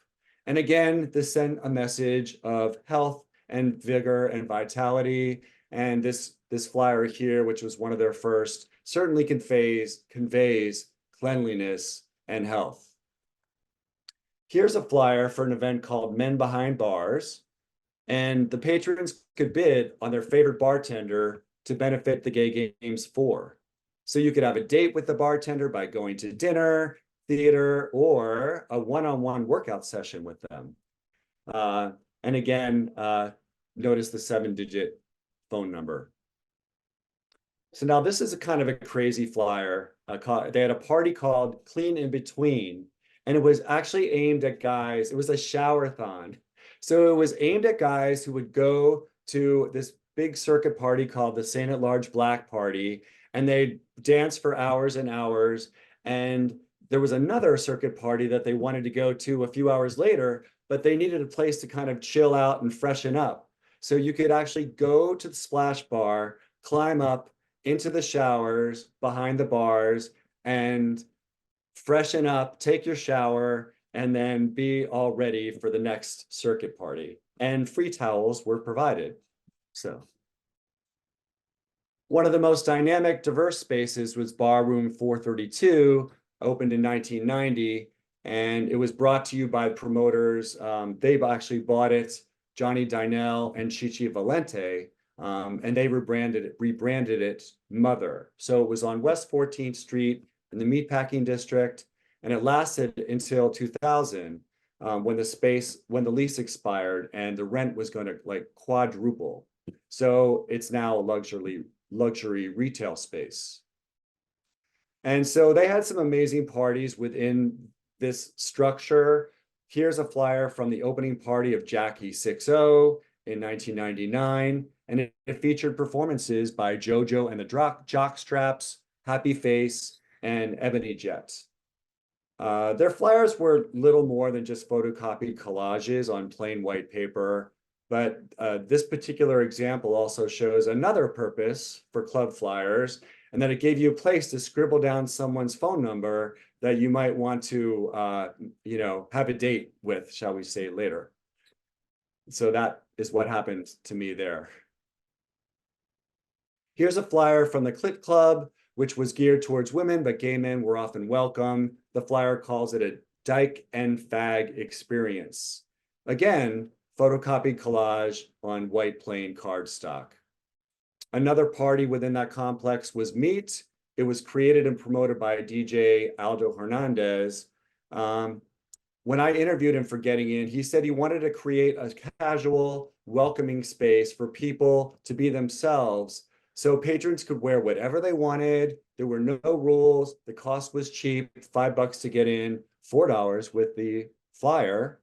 And again, this sent a message of health and vigor and vitality. And this flyer here, which was one of their first, certainly conveys cleanliness and health. Here's a flyer for an event called Men Behind Bars. And the patrons could bid on their favorite bartender to benefit the Gay Games 4. So you could have a date with the bartender by going to dinner, theater, or a one-on-one workout session with them. And again, notice the 7-digit phone number. So now this is a kind of a crazy flyer. They had a party called Clean in Between, and it was actually aimed at guys. It was a shower-thon. So it was aimed at guys who would go to this big circuit party called the Saint at Large Black Party, and they'd dance for hours and hours. And there was another circuit party that they wanted to go to a few hours later, but they needed a place to kind of chill out and freshen up. So you could actually go to the splash bar, climb up into the showers behind the bars and freshen up, take your shower, and then be all ready for the next circuit party. And free towels were provided. So one of the most dynamic, diverse spaces was Bar Room 432, opened in 1990, and it was brought to you by promoters. They actually bought it, Johnny Dynell and Chichi Valente, and they rebranded it Mother. So it was on West 14th Street in the Meatpacking District, and it lasted until 2000, when the lease expired and the rent was going to like quadruple. So it's now a luxury retail space. And so they had some amazing parties within this structure. Here's a flyer from the opening party of Jackie 6-0 in 1999, and it featured performances by JoJo and the Jockstraps, Happy Face, and Ebony Jet. Their flyers were little more than just photocopied collages on plain white paper, but this particular example also shows another purpose for club flyers, and that it gave you a place to scribble down someone's phone number that you might want to, have a date with, shall we say, later. So that is what happened to me there. Here's a flyer from the Clit Club, which was geared towards women, but gay men were often welcome. The flyer calls it a dyke and fag experience. Again, photocopied collage on white plain cardstock. Another party within that complex was Meet. It was created and promoted by DJ Aldo Hernandez. When I interviewed him for getting in, he said he wanted to create a casual, welcoming space for people to be themselves, so patrons could wear whatever they wanted. There were no rules. The cost was cheap, $5 to get in, $4 with the flyer.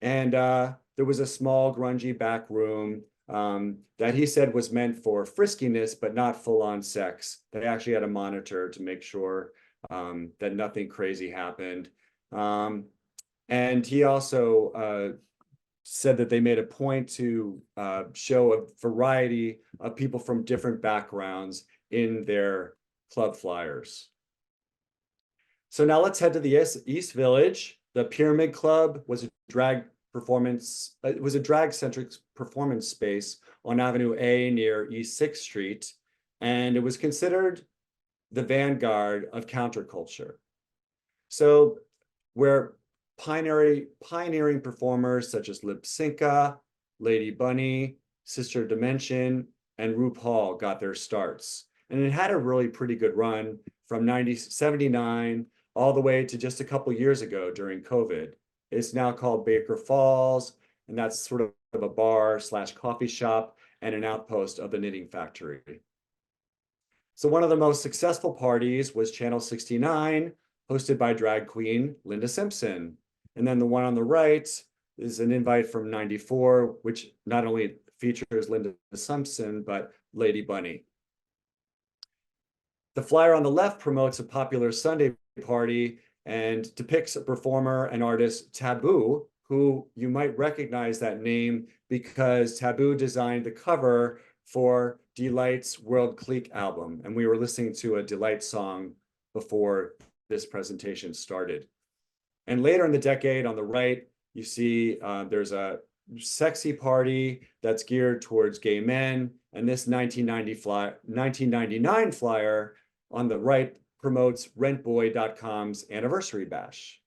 And there was a small, grungy back room that he said was meant for friskiness, but not full-on sex. They actually had a monitor to make sure that nothing crazy happened. And he also said that they made a point to show a variety of people from different backgrounds in their club flyers. So now let's head to the East Village. The Pyramid Club was a drag-centric performance space on Avenue A near East 6th Street, and it was considered the vanguard of counterculture. So where pioneering performers such as Lip Synca, Lady Bunny, Sister Dimension, and RuPaul got their starts. And it had a really pretty good run from 1979 all the way to just a couple years ago during COVID. It's now called Baker Falls, and that's sort of a bar/coffee shop and an outpost of the Knitting Factory. So one of the most successful parties was Channel 69, hosted by drag queen Linda Simpson. And then the one on the right is an invite from '94, which not only features Linda Simpson, but Lady Bunny. The flyer on the left promotes a popular Sunday party and depicts a performer and artist, Taboo, who you might recognize that name because Taboo designed the cover for Delight's World Clique album. And we were listening to a Delight song before this presentation started. And later in the decade on the right, you see there's a sexy party that's geared towards gay men. And this 1999 flyer on the right promotes rentboy.com's anniversary bash.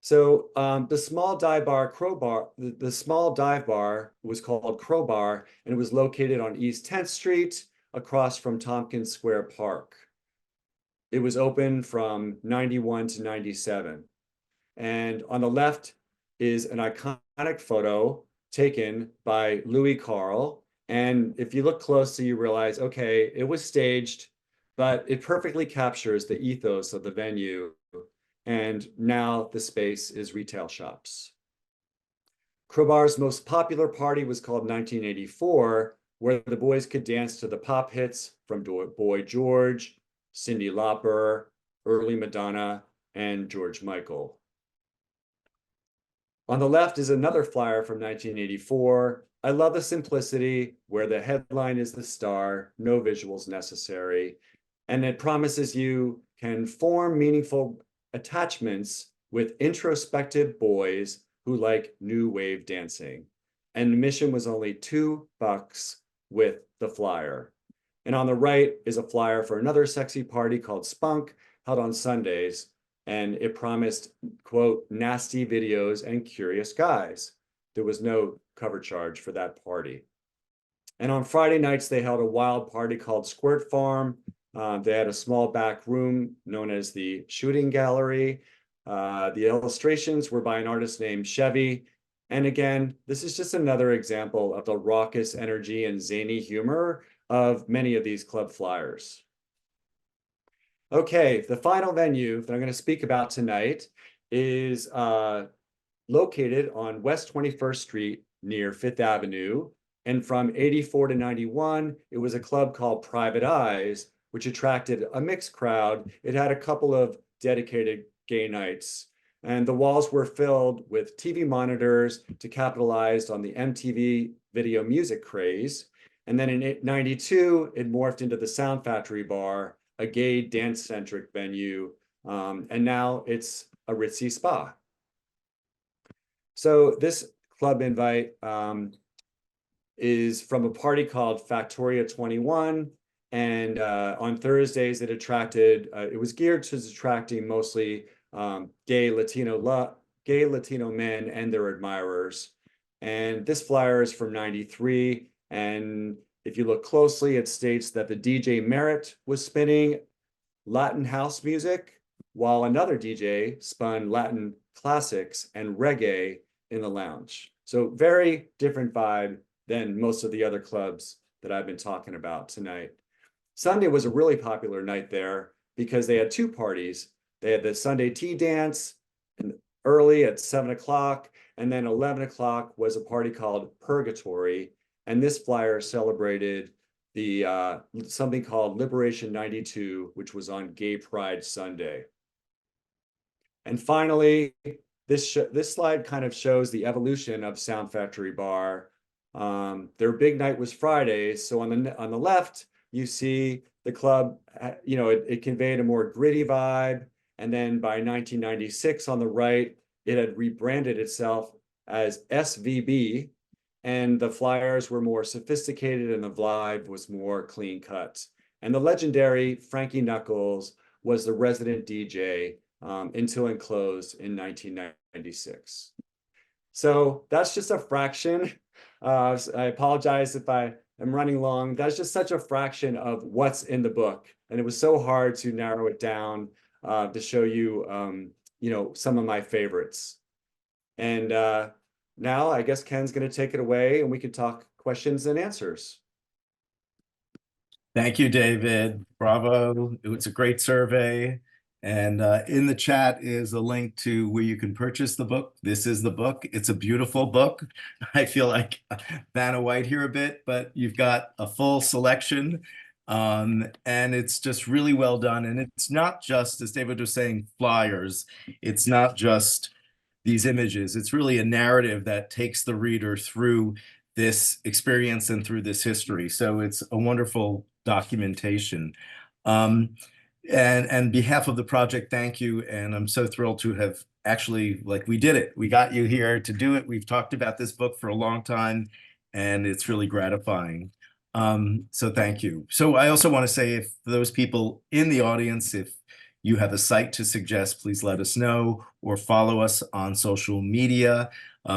So the small dive bar was called Crowbar, and it was located on East 10th Street across from Tompkins Square Park. It was open from 91 to 97. And on the left is an iconic photo taken by Louis Carl. And if you look closely, you realize, okay, it was staged. but it perfectly captures the ethos of the venue. And now the space is retail shops. Crowbar's most popular party was called 1984, where the boys could dance to the pop hits from Boy George, Cyndi Lauper, early Madonna, and George Michael. On the left is another flyer from 1984. I love the simplicity where the headline is the star, no visuals necessary, and it promises you can form meaningful attachments with introspective boys who like new wave dancing. And admission was only $2 with the flyer. And on the right is a flyer for another sexy party called Spunk, held on Sundays, and it promised, quote, nasty videos and curious guys. There was no cover charge for that party. And on Friday nights, they held a wild party called Squirt Farm. They had a small back room known as the Shooting Gallery. The illustrations were by an artist named Chevy. And again, this is just another example of the raucous energy and zany humor of many of these club flyers. Okay, the final venue that I'm going to speak about tonight is located on West 21st Street near Fifth Avenue. And from 84 to 91, it was a club called Private Eyes, which attracted a mixed crowd. It had a couple of dedicated gay nights. And the walls were filled with TV monitors to capitalize on the MTV video music craze. And then in 92, it morphed into the Sound Factory Bar, a gay dance-centric venue, and now it's a ritzy spa. So this club invite is from a party called Factoria 21, and on Thursdays it was geared to attracting mostly gay Latino men and their admirers. And this flyer is from 93, and if you look closely, it states that the DJ Merritt was spinning Latin house music, while another DJ spun Latin classics and reggae in the lounge. So very different vibe than most of the other clubs that I've been talking about tonight. Sunday was a really popular night there because they had two parties. They had the Sunday tea dance early at 7 o'clock, and then 11 o'clock was a party called Purgatory. And this flyer celebrated the something called Liberation 92, which was on Gay Pride Sunday. And finally, this slide kind of shows the evolution of Sound Factory Bar. Their big night was Fridays. So on the left, you see the club, it conveyed a more gritty vibe. And then by 1996 on the right, it had rebranded itself as SVB. And the flyers were more sophisticated and the vibe was more clean cut. And the legendary Frankie Knuckles was the resident DJ until it closed in 1996. So that's just a fraction. I apologize if I am running long. That's just such a fraction of what's in the book. And it was so hard to narrow it down to show you, some of my favorites. And now I guess Ken's going to take it away and we can talk questions and answers. Thank you, David. Bravo. It was a great survey. And in the chat is a link to where you can purchase the book. This is the book. It's a beautiful book. I feel like Vanna White here a bit, but you've got a full selection. And it's just really well done. And it's not just, as David was saying, flyers. It's not just these images. It's really a narrative that takes the reader through this experience and through this history. So it's a wonderful documentation. And on behalf of the project, thank you. And I'm so thrilled to have actually, we did it. We got you here to do it. We've talked about this book for a long time, and it's really gratifying. So thank you. So I also want to say, if those people in the audience, if you have a site to suggest, please let us know or follow us on social media.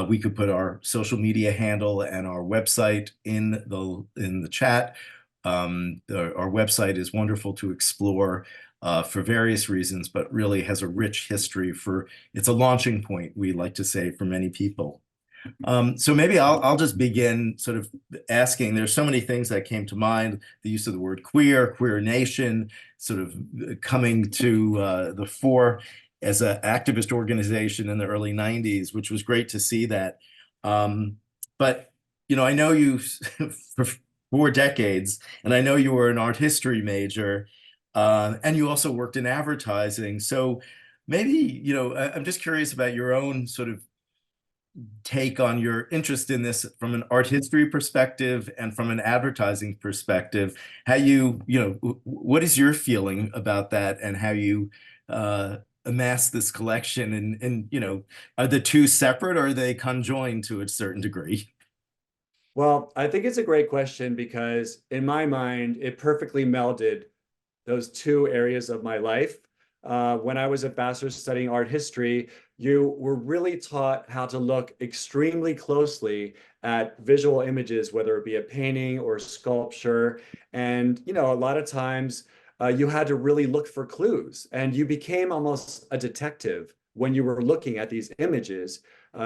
We could put our social media handle and our website in the chat. Our website is wonderful to explore for various reasons, but really has a rich history it's a launching point, we like to say, for many people. So maybe I'll just begin sort of asking. There's so many things that came to mind. The use of the word queer, queer nation, sort of coming to the fore as an activist organization in the early '90s, which was great to see that. But I know you for 4 decades, and I know you were an art history major, and you also worked in advertising. So maybe I'm just curious about your own sort of take on your interest in this from an art history perspective and from an advertising perspective. How what is your feeling about that, and how you amass this collection, and are the two separate, or are they conjoined to a certain degree? Well, I think it's a great question because in my mind, it perfectly melded those two areas of my life. When I was a bachelor's studying art history, you were really taught how to look extremely closely at visual images, whether it be a painting or sculpture. And, a lot of times you had to really look for clues, and you became almost a detective when you were looking at these images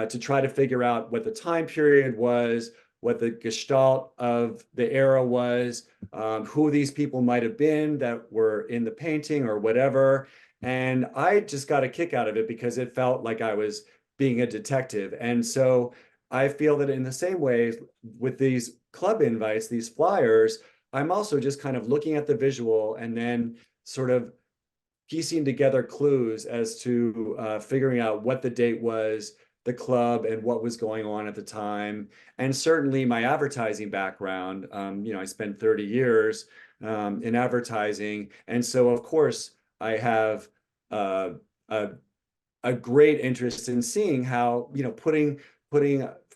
to try to figure out what the time period was, what the gestalt of the era was, who these people might have been that were in the painting or whatever. And I just got a kick out of it because it felt like I was being a detective. And so I feel that in the same way with these club invites, these flyers, I'm also just kind of looking at the visual and then sort of piecing together clues as to figuring out what the date was, the club, and what was going on at the time. And certainly my advertising background, I spent 30 years in advertising. And so, of course, I have uh, a, a great interest in seeing how,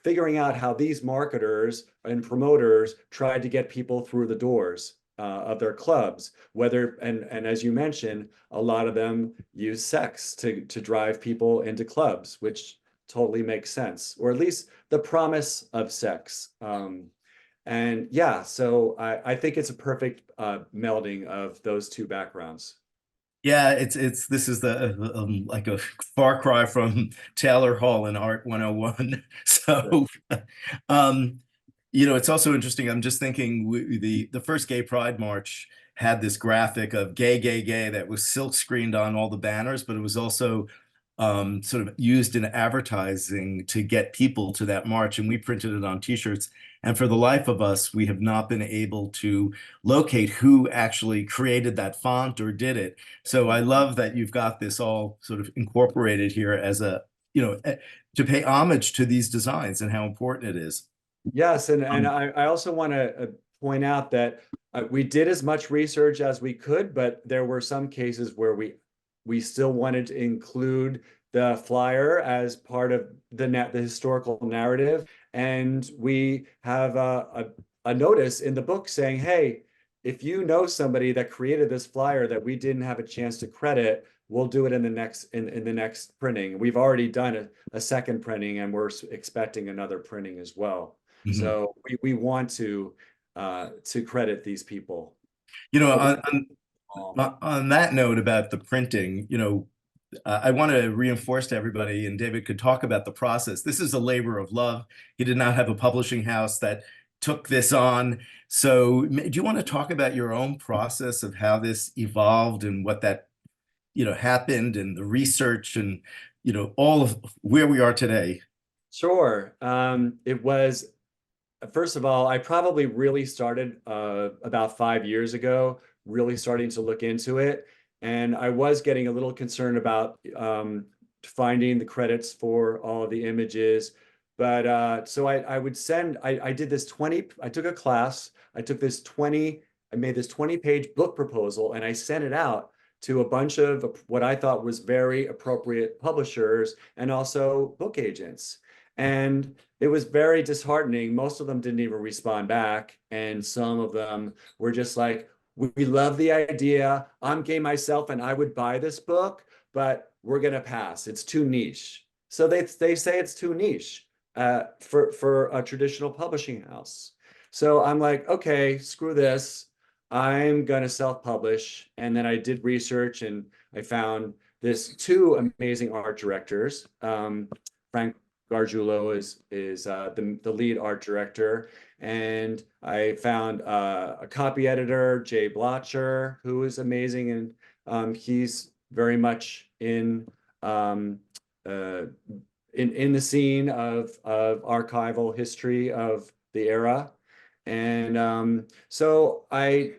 figuring out how these marketers and promoters tried to get people through the doors of their clubs, and as you mentioned, a lot of them use sex to drive people into clubs, which totally makes sense, or at least the promise of sex. And yeah, so I think it's a perfect melding of those two backgrounds. Yeah, it's this is the like a far cry from Taylor Hall in Art 101. Sure. So, um, it's also interesting. I'm just thinking the first Gay Pride March had this graphic of gay, gay, gay that was silk screened on all the banners, but it was also sort of used in advertising to get people to that march. And we printed it on T-shirts. And for the life of us, we have not been able to locate who actually created that font or did it. So I love that you've got this all sort of incorporated here as to pay homage to these designs and how important it is. Yes, and Um, I also want to point out that we did as much research as we could, but there were some cases where we still wanted to include the flyer as part of the historical narrative, and we have a notice in the book saying, "Hey, if you know somebody that created this flyer that we didn't have a chance to credit, we'll do it in the next printing." We've already done a second printing, and we're expecting another printing as well. mhm. So we want to credit these people. You know, But we on, um, on that note about the printing, I want to reinforce to everybody, and David could talk about the process. This is a labor of love. He did not have a publishing house that took this on. So, do you want to talk about your own process of how this evolved and what that, happened, and the research, and, all of where we are today? sure. It was First of all, I probably really started about 5 years ago, really starting to look into it. And I was getting a little concerned about finding the credits for all of the images. But so I would I did this 20, I took a class, I made this 20-page book proposal and I sent it out to a bunch of what I thought was very appropriate publishers and also book agents. And it was very disheartening. Most of them didn't even respond back. And some of them were just like, we love the idea. I'm gay myself and I would buy this book, but we're going to pass. It's too niche. So they say it's too niche for a traditional publishing house. So I'm like, okay, screw this. I'm going to self-publish. And then I did research and I found this two amazing art directors, Frank Gargiulo is the lead art director, and I found a copy editor, Jay Blotcher, who is amazing, and he's very much um, uh, in the scene of archival history of the era. And so I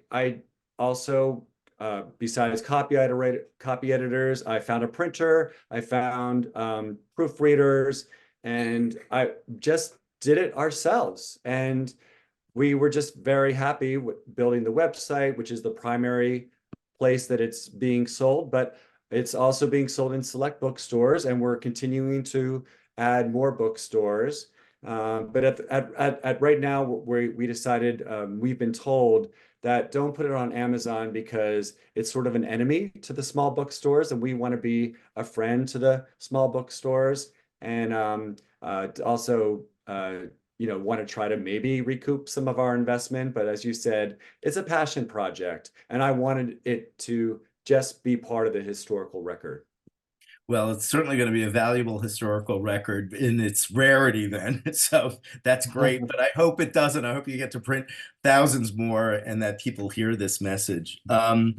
also besides copy editors, I found a printer, I found proofreaders, and I just did it ourselves. And we were just very happy with building the website, which is the primary place that it's being sold, but it's also being sold in select bookstores, and we're continuing to add more bookstores. But at right now, we decided, we've been told that don't put it on Amazon because it's sort of an enemy to the small bookstores, and we want to be a friend to the small bookstores, and also want to try to maybe recoup some of our investment. But as you said, it's a passion project, and I wanted it to just be part of the historical record. Well, it's certainly going to be a valuable historical record in its rarity then. So that's great. But I hope it doesn't. I hope you get to print thousands more and that people hear this message. A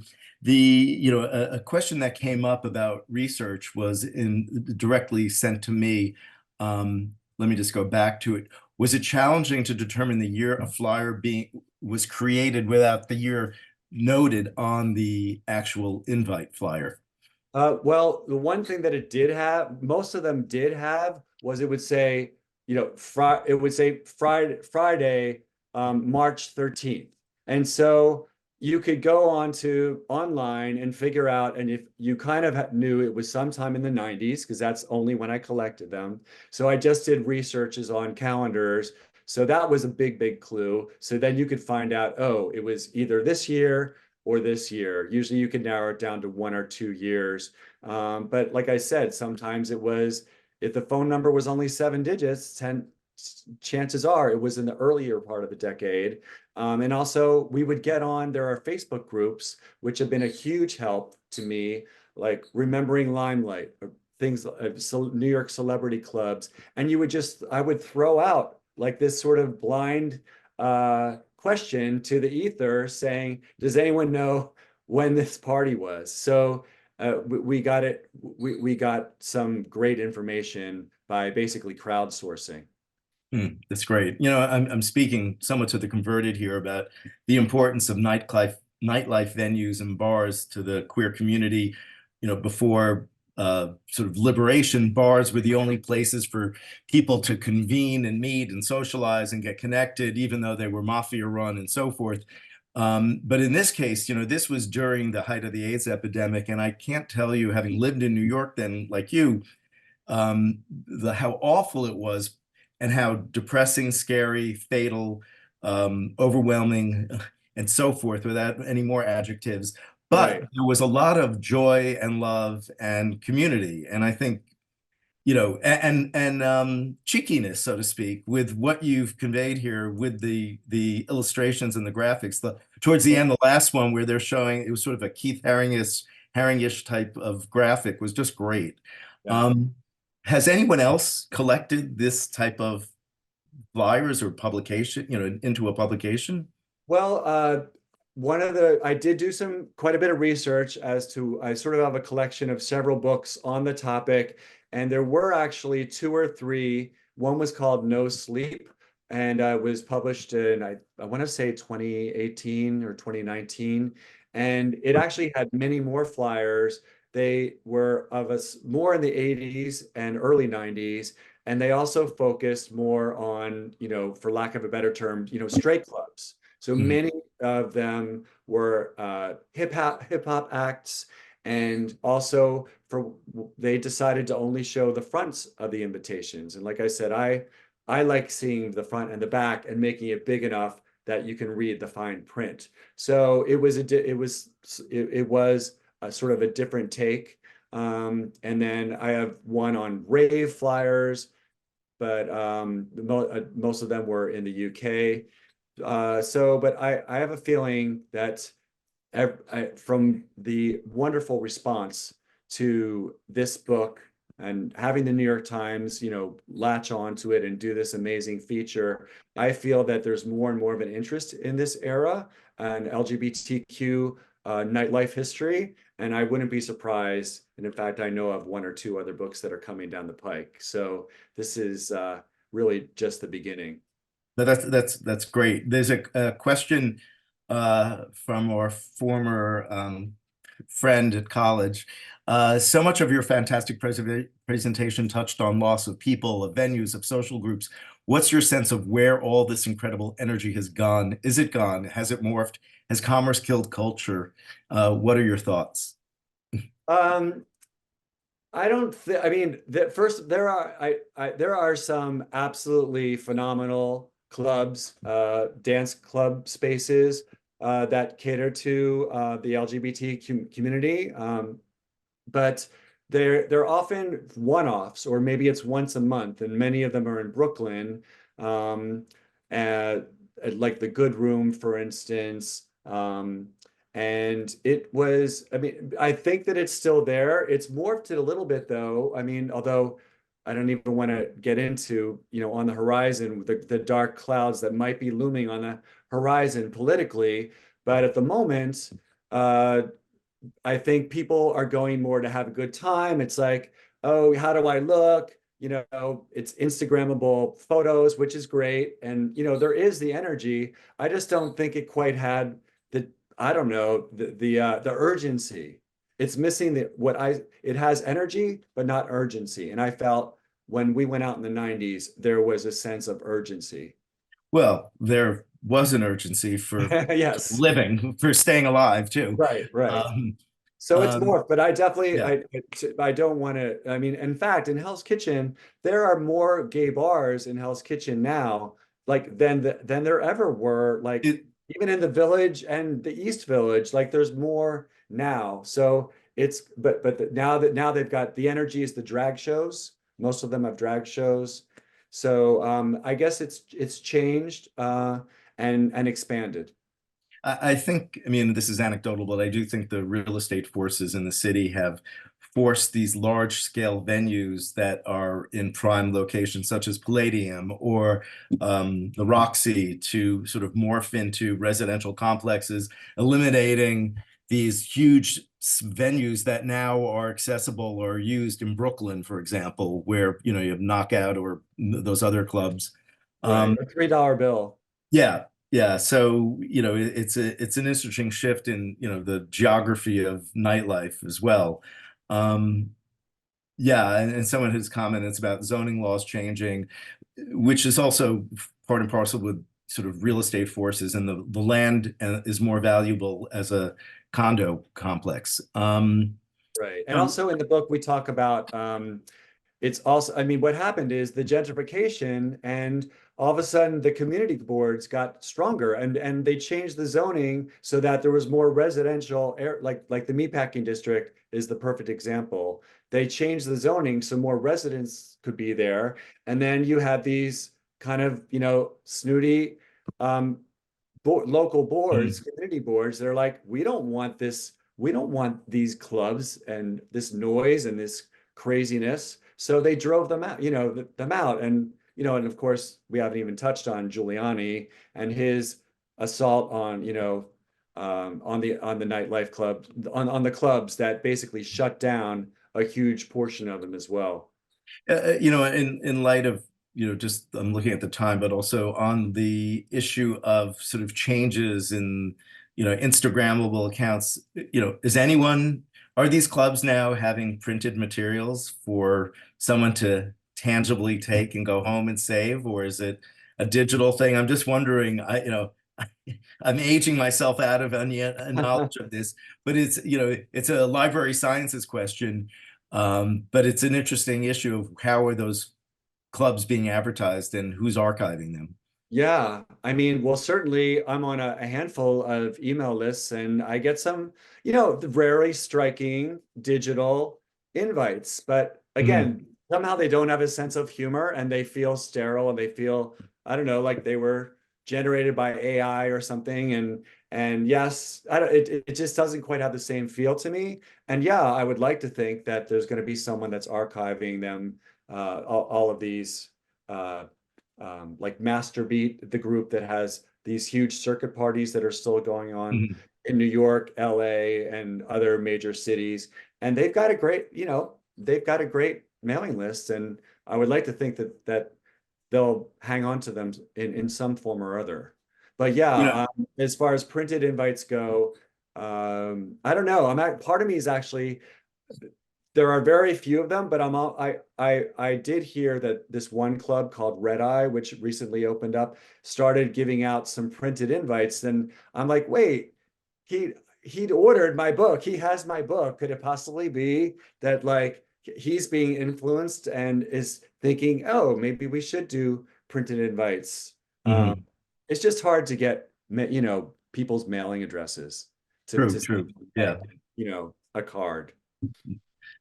question that came up about research was directly sent to me. Let me just go back to it. Was it challenging to determine the year a flyer was created without the year noted on the actual invite flyer? Well, the one thing that it did have, most of them did have, was it would say, it would say Friday, March 13th. And so you could go on to online and figure out, and if you kind of knew it was sometime in the 90s, because that's only when I collected them. So I just did researches on calendars. So that was a big clue. So then you could find out, oh, it was either this year or this year. Usually you can narrow it down to 1 or 2 years. But like I said, sometimes it was, if the phone number was only 7 digits, chances are it was in the earlier part of the decade. And also we would get on, there are Facebook groups, which have been a huge help to me, like Remembering Limelight, or things, New York celebrity clubs. And I would throw out like this sort of blind question to the ether saying, does anyone know when this party was? So we got it. We got some great information by basically crowdsourcing. That's great. I'm speaking somewhat to the converted here about the importance of nightlife venues and bars to the queer community. Before sort of liberation, bars were the only places for people to convene and meet and socialize and get connected, even though they were mafia run and so forth. But in this case, this was during the height of the AIDS epidemic, and I can't tell you, having lived in New York then, like you, how awful it was and how depressing, scary, fatal, overwhelming, and so forth, without any more adjectives. But Right. there was a lot of joy and love and community. And I think, and cheekiness, so to speak, with what you've conveyed here with the illustrations and the graphics. Towards the end, the last one where they're showing, it was sort of a Keith Haringish type of graphic, was just great. Yeah. Um, has anyone else collected this type of flyers or publication, into a publication? Well, I did do quite a bit of research as to, I sort of have a collection of several books on the topic, and there were actually two or three. One was called No Sleep, and was published in, I want to say 2018 or 2019. And it actually had many more flyers. They were of us more in the 80s and early 90s. And they also focused more on, for lack of a better term, straight clubs. So Mhm. many of them were hip hop acts, and also they decided to only show the fronts of the invitations. And like I said, I like seeing the front and the back and making it big enough that you can read the fine print. So it was a sort of a different take. And then I have one on rave flyers, but most of them were in the UK. But I have a feeling that from the wonderful response to this book And having the New York Times, latch onto it and do this amazing feature, I feel that there's more and more of an interest in this era and LGBTQ nightlife history. And I wouldn't be surprised. And in fact, I know of one or two other books that are coming down the pike. So this is really just the beginning. But that's great. There's a question from our former friend at college. So much of your fantastic presentation touched on loss of people, of venues, of social groups. What's your sense of where all this incredible energy has gone? Is it gone? Has it morphed? Has commerce killed culture? What are your thoughts? Um, I don't think, I mean, first there are some absolutely phenomenal clubs, dance club spaces that cater to the LGBT community. But they're often one-offs, or maybe it's once a month, and many of them are in Brooklyn, um, uh, like the Good Room, for instance. And it was, I mean, I think that it's still there. It's morphed it a little bit, though. I mean, although I don't even want to get into, on the horizon, the dark clouds that might be looming on the horizon politically. But at the moment, uh, I think people are going more to have a good time. It's like, oh, how do I look? It's Instagrammable photos, which is great. And, there is the energy. I just don't think it quite had the, I don't know, the urgency. It's missing it has energy, but not urgency. And I felt when we went out in the 90s, there was a sense of urgency. Well, there was an urgency for Yes. living, for staying alive too. Right, right. Um, So it's um, more, but I definitely, yeah. I don't want to, I mean, in fact, in Hell's Kitchen, there are more gay bars in Hell's Kitchen now, like than there ever were, like It, even in the Village and the East Village, like there's more now. So now they've got the energy is the drag shows. Most of them have drag shows. So I guess it's changed and expanded. I think, I mean, this is anecdotal, but I do think the real estate forces in the city have forced these large scale venues that are in prime locations, such as Palladium or the Roxy, to sort of morph into residential complexes, eliminating these huge venues that now are accessible or used in Brooklyn, for example, where, you have Knockout or those other clubs. Right. Um, A $3 bill. yeah, yeah. So, it's an interesting shift in, the geography of nightlife as well. Um, yeah, and someone has commented it's about zoning laws changing, which is also part and parcel with sort of real estate forces, and the land is more valuable as a condo complex. Right. And Um, also in the book, we talk about it's also, I mean, what happened is the gentrification, and all of a sudden the community boards got stronger, and they changed the zoning so that there was more residential air, like the meatpacking district is the perfect example. They changed the zoning so more residents could be there. And then you have these kind of, snooty um, local boards, mm, community boards, they're like, we don't want this, we don't want these clubs and this noise and this craziness. So they drove them out, them out. And of course, we haven't even touched on Giuliani and his assault on, on the nightlife club, on the clubs that basically shut down a huge portion of them as well. in light of, just I'm looking at the time, but also on the issue of sort of changes in, Instagrammable accounts, are these clubs now having printed materials for someone to tangibly take and go home and save, or is it a digital thing? I'm just wondering, I'm aging myself out of any knowledge of this, but it's a library sciences question. But it's an interesting issue of how are those clubs being advertised and who's archiving them. Yeah, I mean, well, certainly I'm on a handful of email lists and I get some, the rarely striking digital invites. But Mhm. again, somehow they don't have a sense of humor and they feel sterile and they feel, I don't know, like they were, generated by AI or something. And yes, it just doesn't quite have the same feel to me. And yeah, I would like to think that there's going to be someone that's archiving them, all of these, uh, like Masterbeat, the group that has these huge circuit parties that are still going on Mhm. in New York, LA, and other major cities. And they've got a great, they've got a great mailing list. And I would like to think that they'll hang on to them in some form or other. But yeah, You know, as far as printed invites go, I don't know. Part of me is actually, there are very few of them, but I did hear that this one club called Red Eye, which recently opened up, started giving out some printed invites. And I'm like, wait, he he'd ordered my book. He has my book. Could it possibly be that like he's being influenced and is thinking, oh, maybe we should do printed invites? Um, mhm. it's just hard to get, people's mailing addresses to True, send, true. like, Yeah. a card.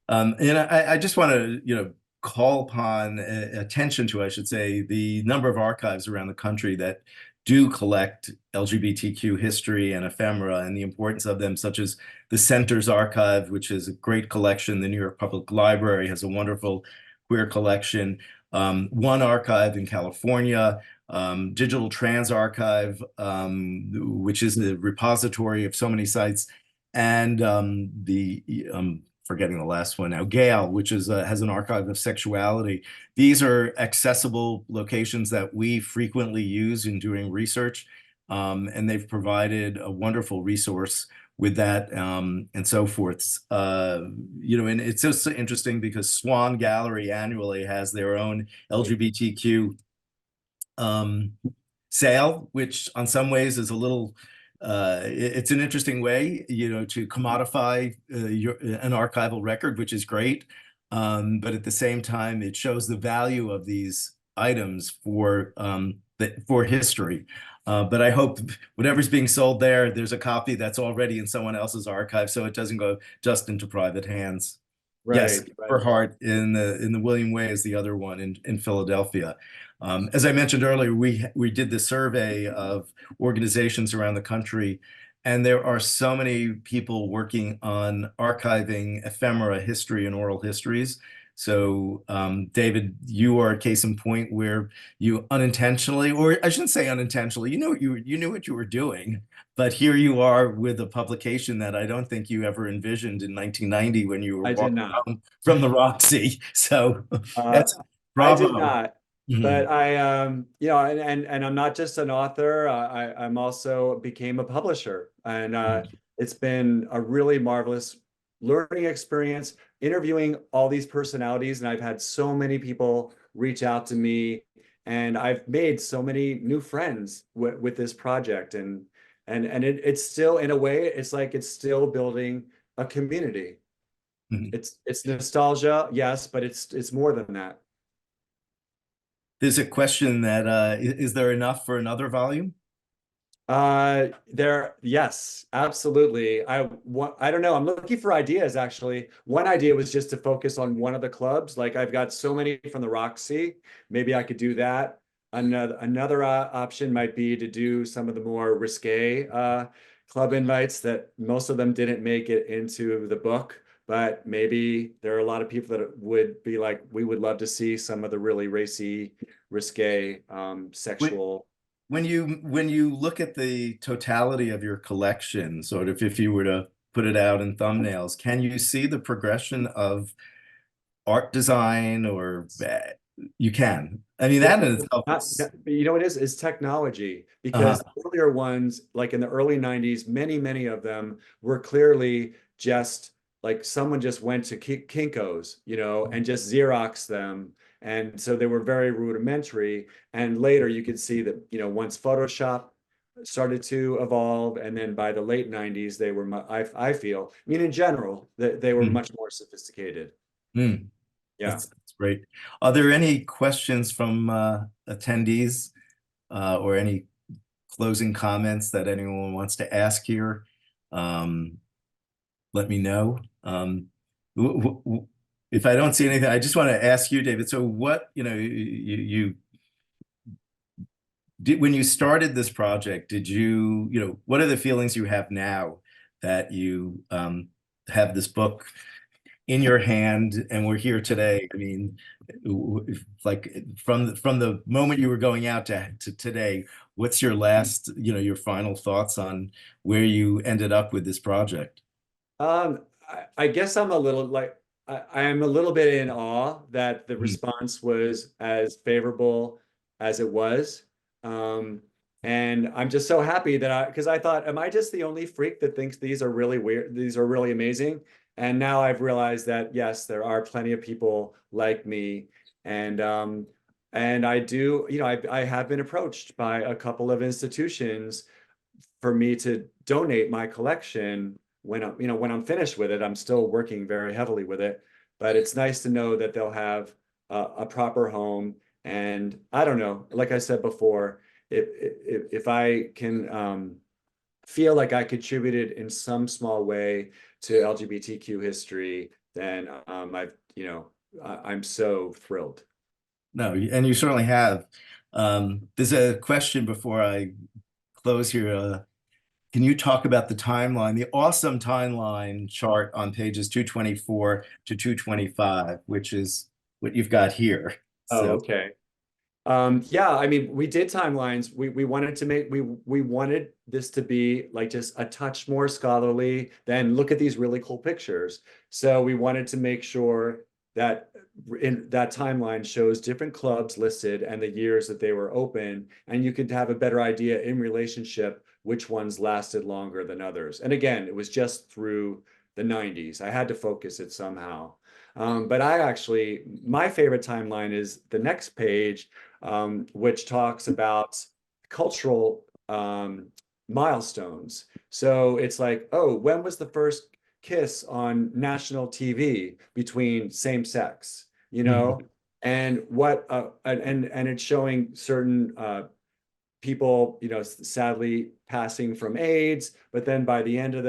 And I just want to, call upon attention to, I should say, the number of archives around the country that do collect LGBTQ history and ephemera and the importance of them, such as the Center's Archive, which is a great collection. The New York Public Library has a wonderful queer collection. One archive in California, Digital Trans Archive, which is a repository of so many sites, and the forgetting the last one now, Gale, which is has an archive of sexuality. These are accessible locations that we frequently use in doing research, and they've provided a wonderful resource with that, and so forth. And it's just so interesting because Swan Gallery annually has their own LGBTQ um, sale, which on some ways is a little, it's an interesting way, to commodify an archival record, which is great. But at the same time, it shows the value of these items for history. But I hope whatever's being sold there, there's a copy that's already in someone else's archive, so it doesn't go just into private hands. Yes, Right, right. Eberhard in the William Way is the other one in Philadelphia. As I mentioned earlier, we did this survey of organizations around the country, and there are so many people working on archiving ephemera history and oral histories. So, David, you are a case in point where you unintentionally, or I shouldn't say unintentionally, you knew what you were doing, but here you are with a publication that I don't think you ever envisioned in 1990 when you were I did walking not. around from the Roxy. So Uh, that's I did bravo. not, Mhm. but I, and I'm not just an author. I'm also became a publisher, and it's been a really marvelous learning experience interviewing all these personalities. And I've had so many people reach out to me, and I've made so many new friends with this project. And it's still, in a way, it's like it's still building a community. Mhm. It's nostalgia, yes, but it's more than that. There's a question that is there enough for another volume? Yes, absolutely. I don't know. I'm looking for ideas actually. One idea was just to focus on one of the clubs. Like I've got so many from the Roxy. Maybe I could do that. Another option might be to do some of the more risque club invites that most of them didn't make it into the book, but maybe there are a lot of people that would be like, we would love to see some of the really racy, risque, When, sexual. when you look at the totality of your collection, sort of if you were to put it out in thumbnails, can you see the progression of art design or you can? I mean, Yeah, that in itself is you know what it is technology, because uh, the earlier ones, like in the early 90s, many of them were clearly just like someone just went to Kinko's, and just Xerox them. And so they were very rudimentary. And later you could see that, once Photoshop started to evolve, and then by the late 90s, they were, I feel, I mean, in general, that they were mm, much more sophisticated. mm, Yeah. that's great. Are there any questions from attendees or any closing comments that anyone wants to ask here? Um, Let me know. If I don't see anything, I just want to ask you, David. So what, you when you started this project, did you, what are the feelings you have now that you have this book in your hand and we're here today? I mean, like from the moment you were going out to today, what's your last, your final thoughts on where you ended up with this project? I guess I'm a little like I am a little bit in awe that the Mhm. response was as favorable as it was. Um, and I'm just so happy that because I thought, am I just the only freak that thinks these are really weird? These are really amazing. And now I've realized that yes, there are plenty of people like me. And and I do, I have been approached by a couple of institutions for me to donate my collection when when I'm finished with it. I'm still working very heavily with it, but it's nice to know that they'll have a proper home. And I don't know, like I said before, if I can feel like I contributed in some small way to LGBTQ history, then I'm so thrilled. No, and you certainly have. There's a question before I close here. Can you talk about the timeline, the awesome timeline chart on pages 224 to 225, which is what you've got here? Oh, So, okay. Yeah, I mean, we did timelines. We wanted to make we wanted this to be like just a touch more scholarly than look at these really cool pictures. So we wanted to make sure that in that timeline shows different clubs listed and the years that they were open, and you could have a better idea in relationship which ones lasted longer than others. And again, it was just through the 90s. I had to focus it somehow. But my favorite timeline is the next page, which talks about cultural milestones. So it's like, oh, when was the first kiss on national TV between same sex? mhm, And what and it's showing certain people, sadly passing from AIDS, but then by the end of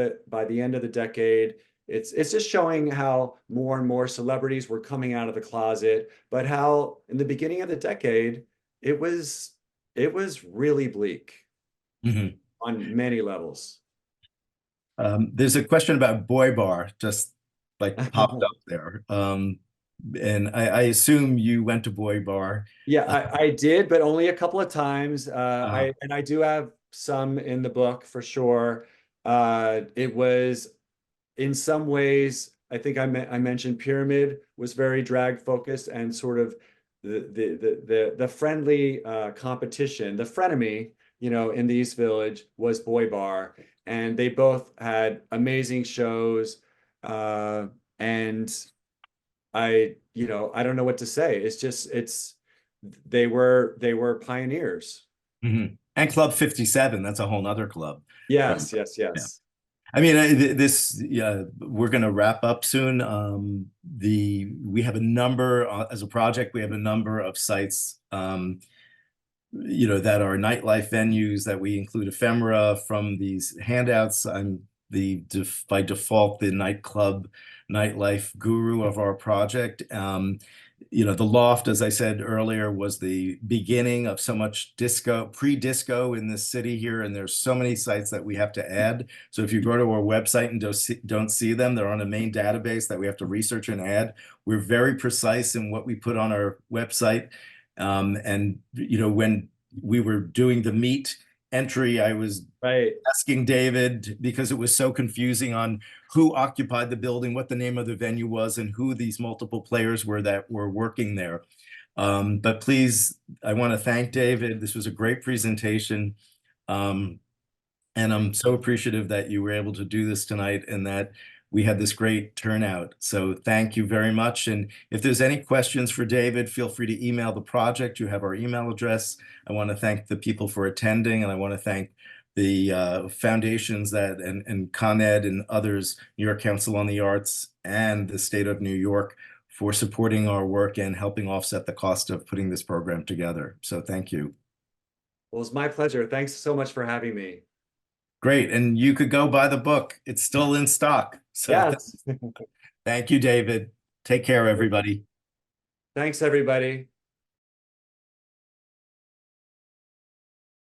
the decade, it's just showing how more and more celebrities were coming out of the closet, but how in the beginning of the decade, it was it was really bleak mhm. on many levels. There's a question about Boy Bar just like popped up there. And I assume you went to Boy Bar. Yeah, Uh, I did, but only a couple of times. uh, I do have some in the book for sure. It was in some ways, I think I mentioned Pyramid was very drag focused and sort of the friendly competition, the frenemy, in the East Village was Boy Bar, and they both had amazing shows. Uh, and I don't know what to say. It's just they were pioneers. mhm. And Club 57, that's a whole nother club. Right. Yes, yes, Yeah. yes. I mean, this, yeah, we're going to wrap up soon. We have a number as a project, we have a number of sites, that are nightlife venues that we include ephemera from these handouts. I'm by default the nightlife guru of our project. The Loft, as I said earlier, was the beginning of so much pre-disco in this city here, and there's so many sites that we have to add. So if you go to our website and don't see them, they're on a main database that we have to research and add. We're very precise in what we put on our website. And when we were doing the meet entry, I was Right. asking David because it was so confusing on who occupied the building, what the name of the venue was, and who these multiple players were that were working there. But please, I want to thank David. This was a great presentation. Um, and I'm so appreciative that you were able to do this tonight and that we had this great turnout. So thank you very much. And if there's any questions for David, feel free to email the project. You have our email address. I want to thank the people for attending, and I want to thank the foundations and Con Ed and others, New York Council on the Arts and the state of New York for supporting our work and helping offset the cost of putting this program together. So thank you. Well, it's my pleasure. Thanks so much for having me. Great. And you could go buy the book. It's still in stock. So Yes. thank you, David. Take care, everybody. Thanks, everybody.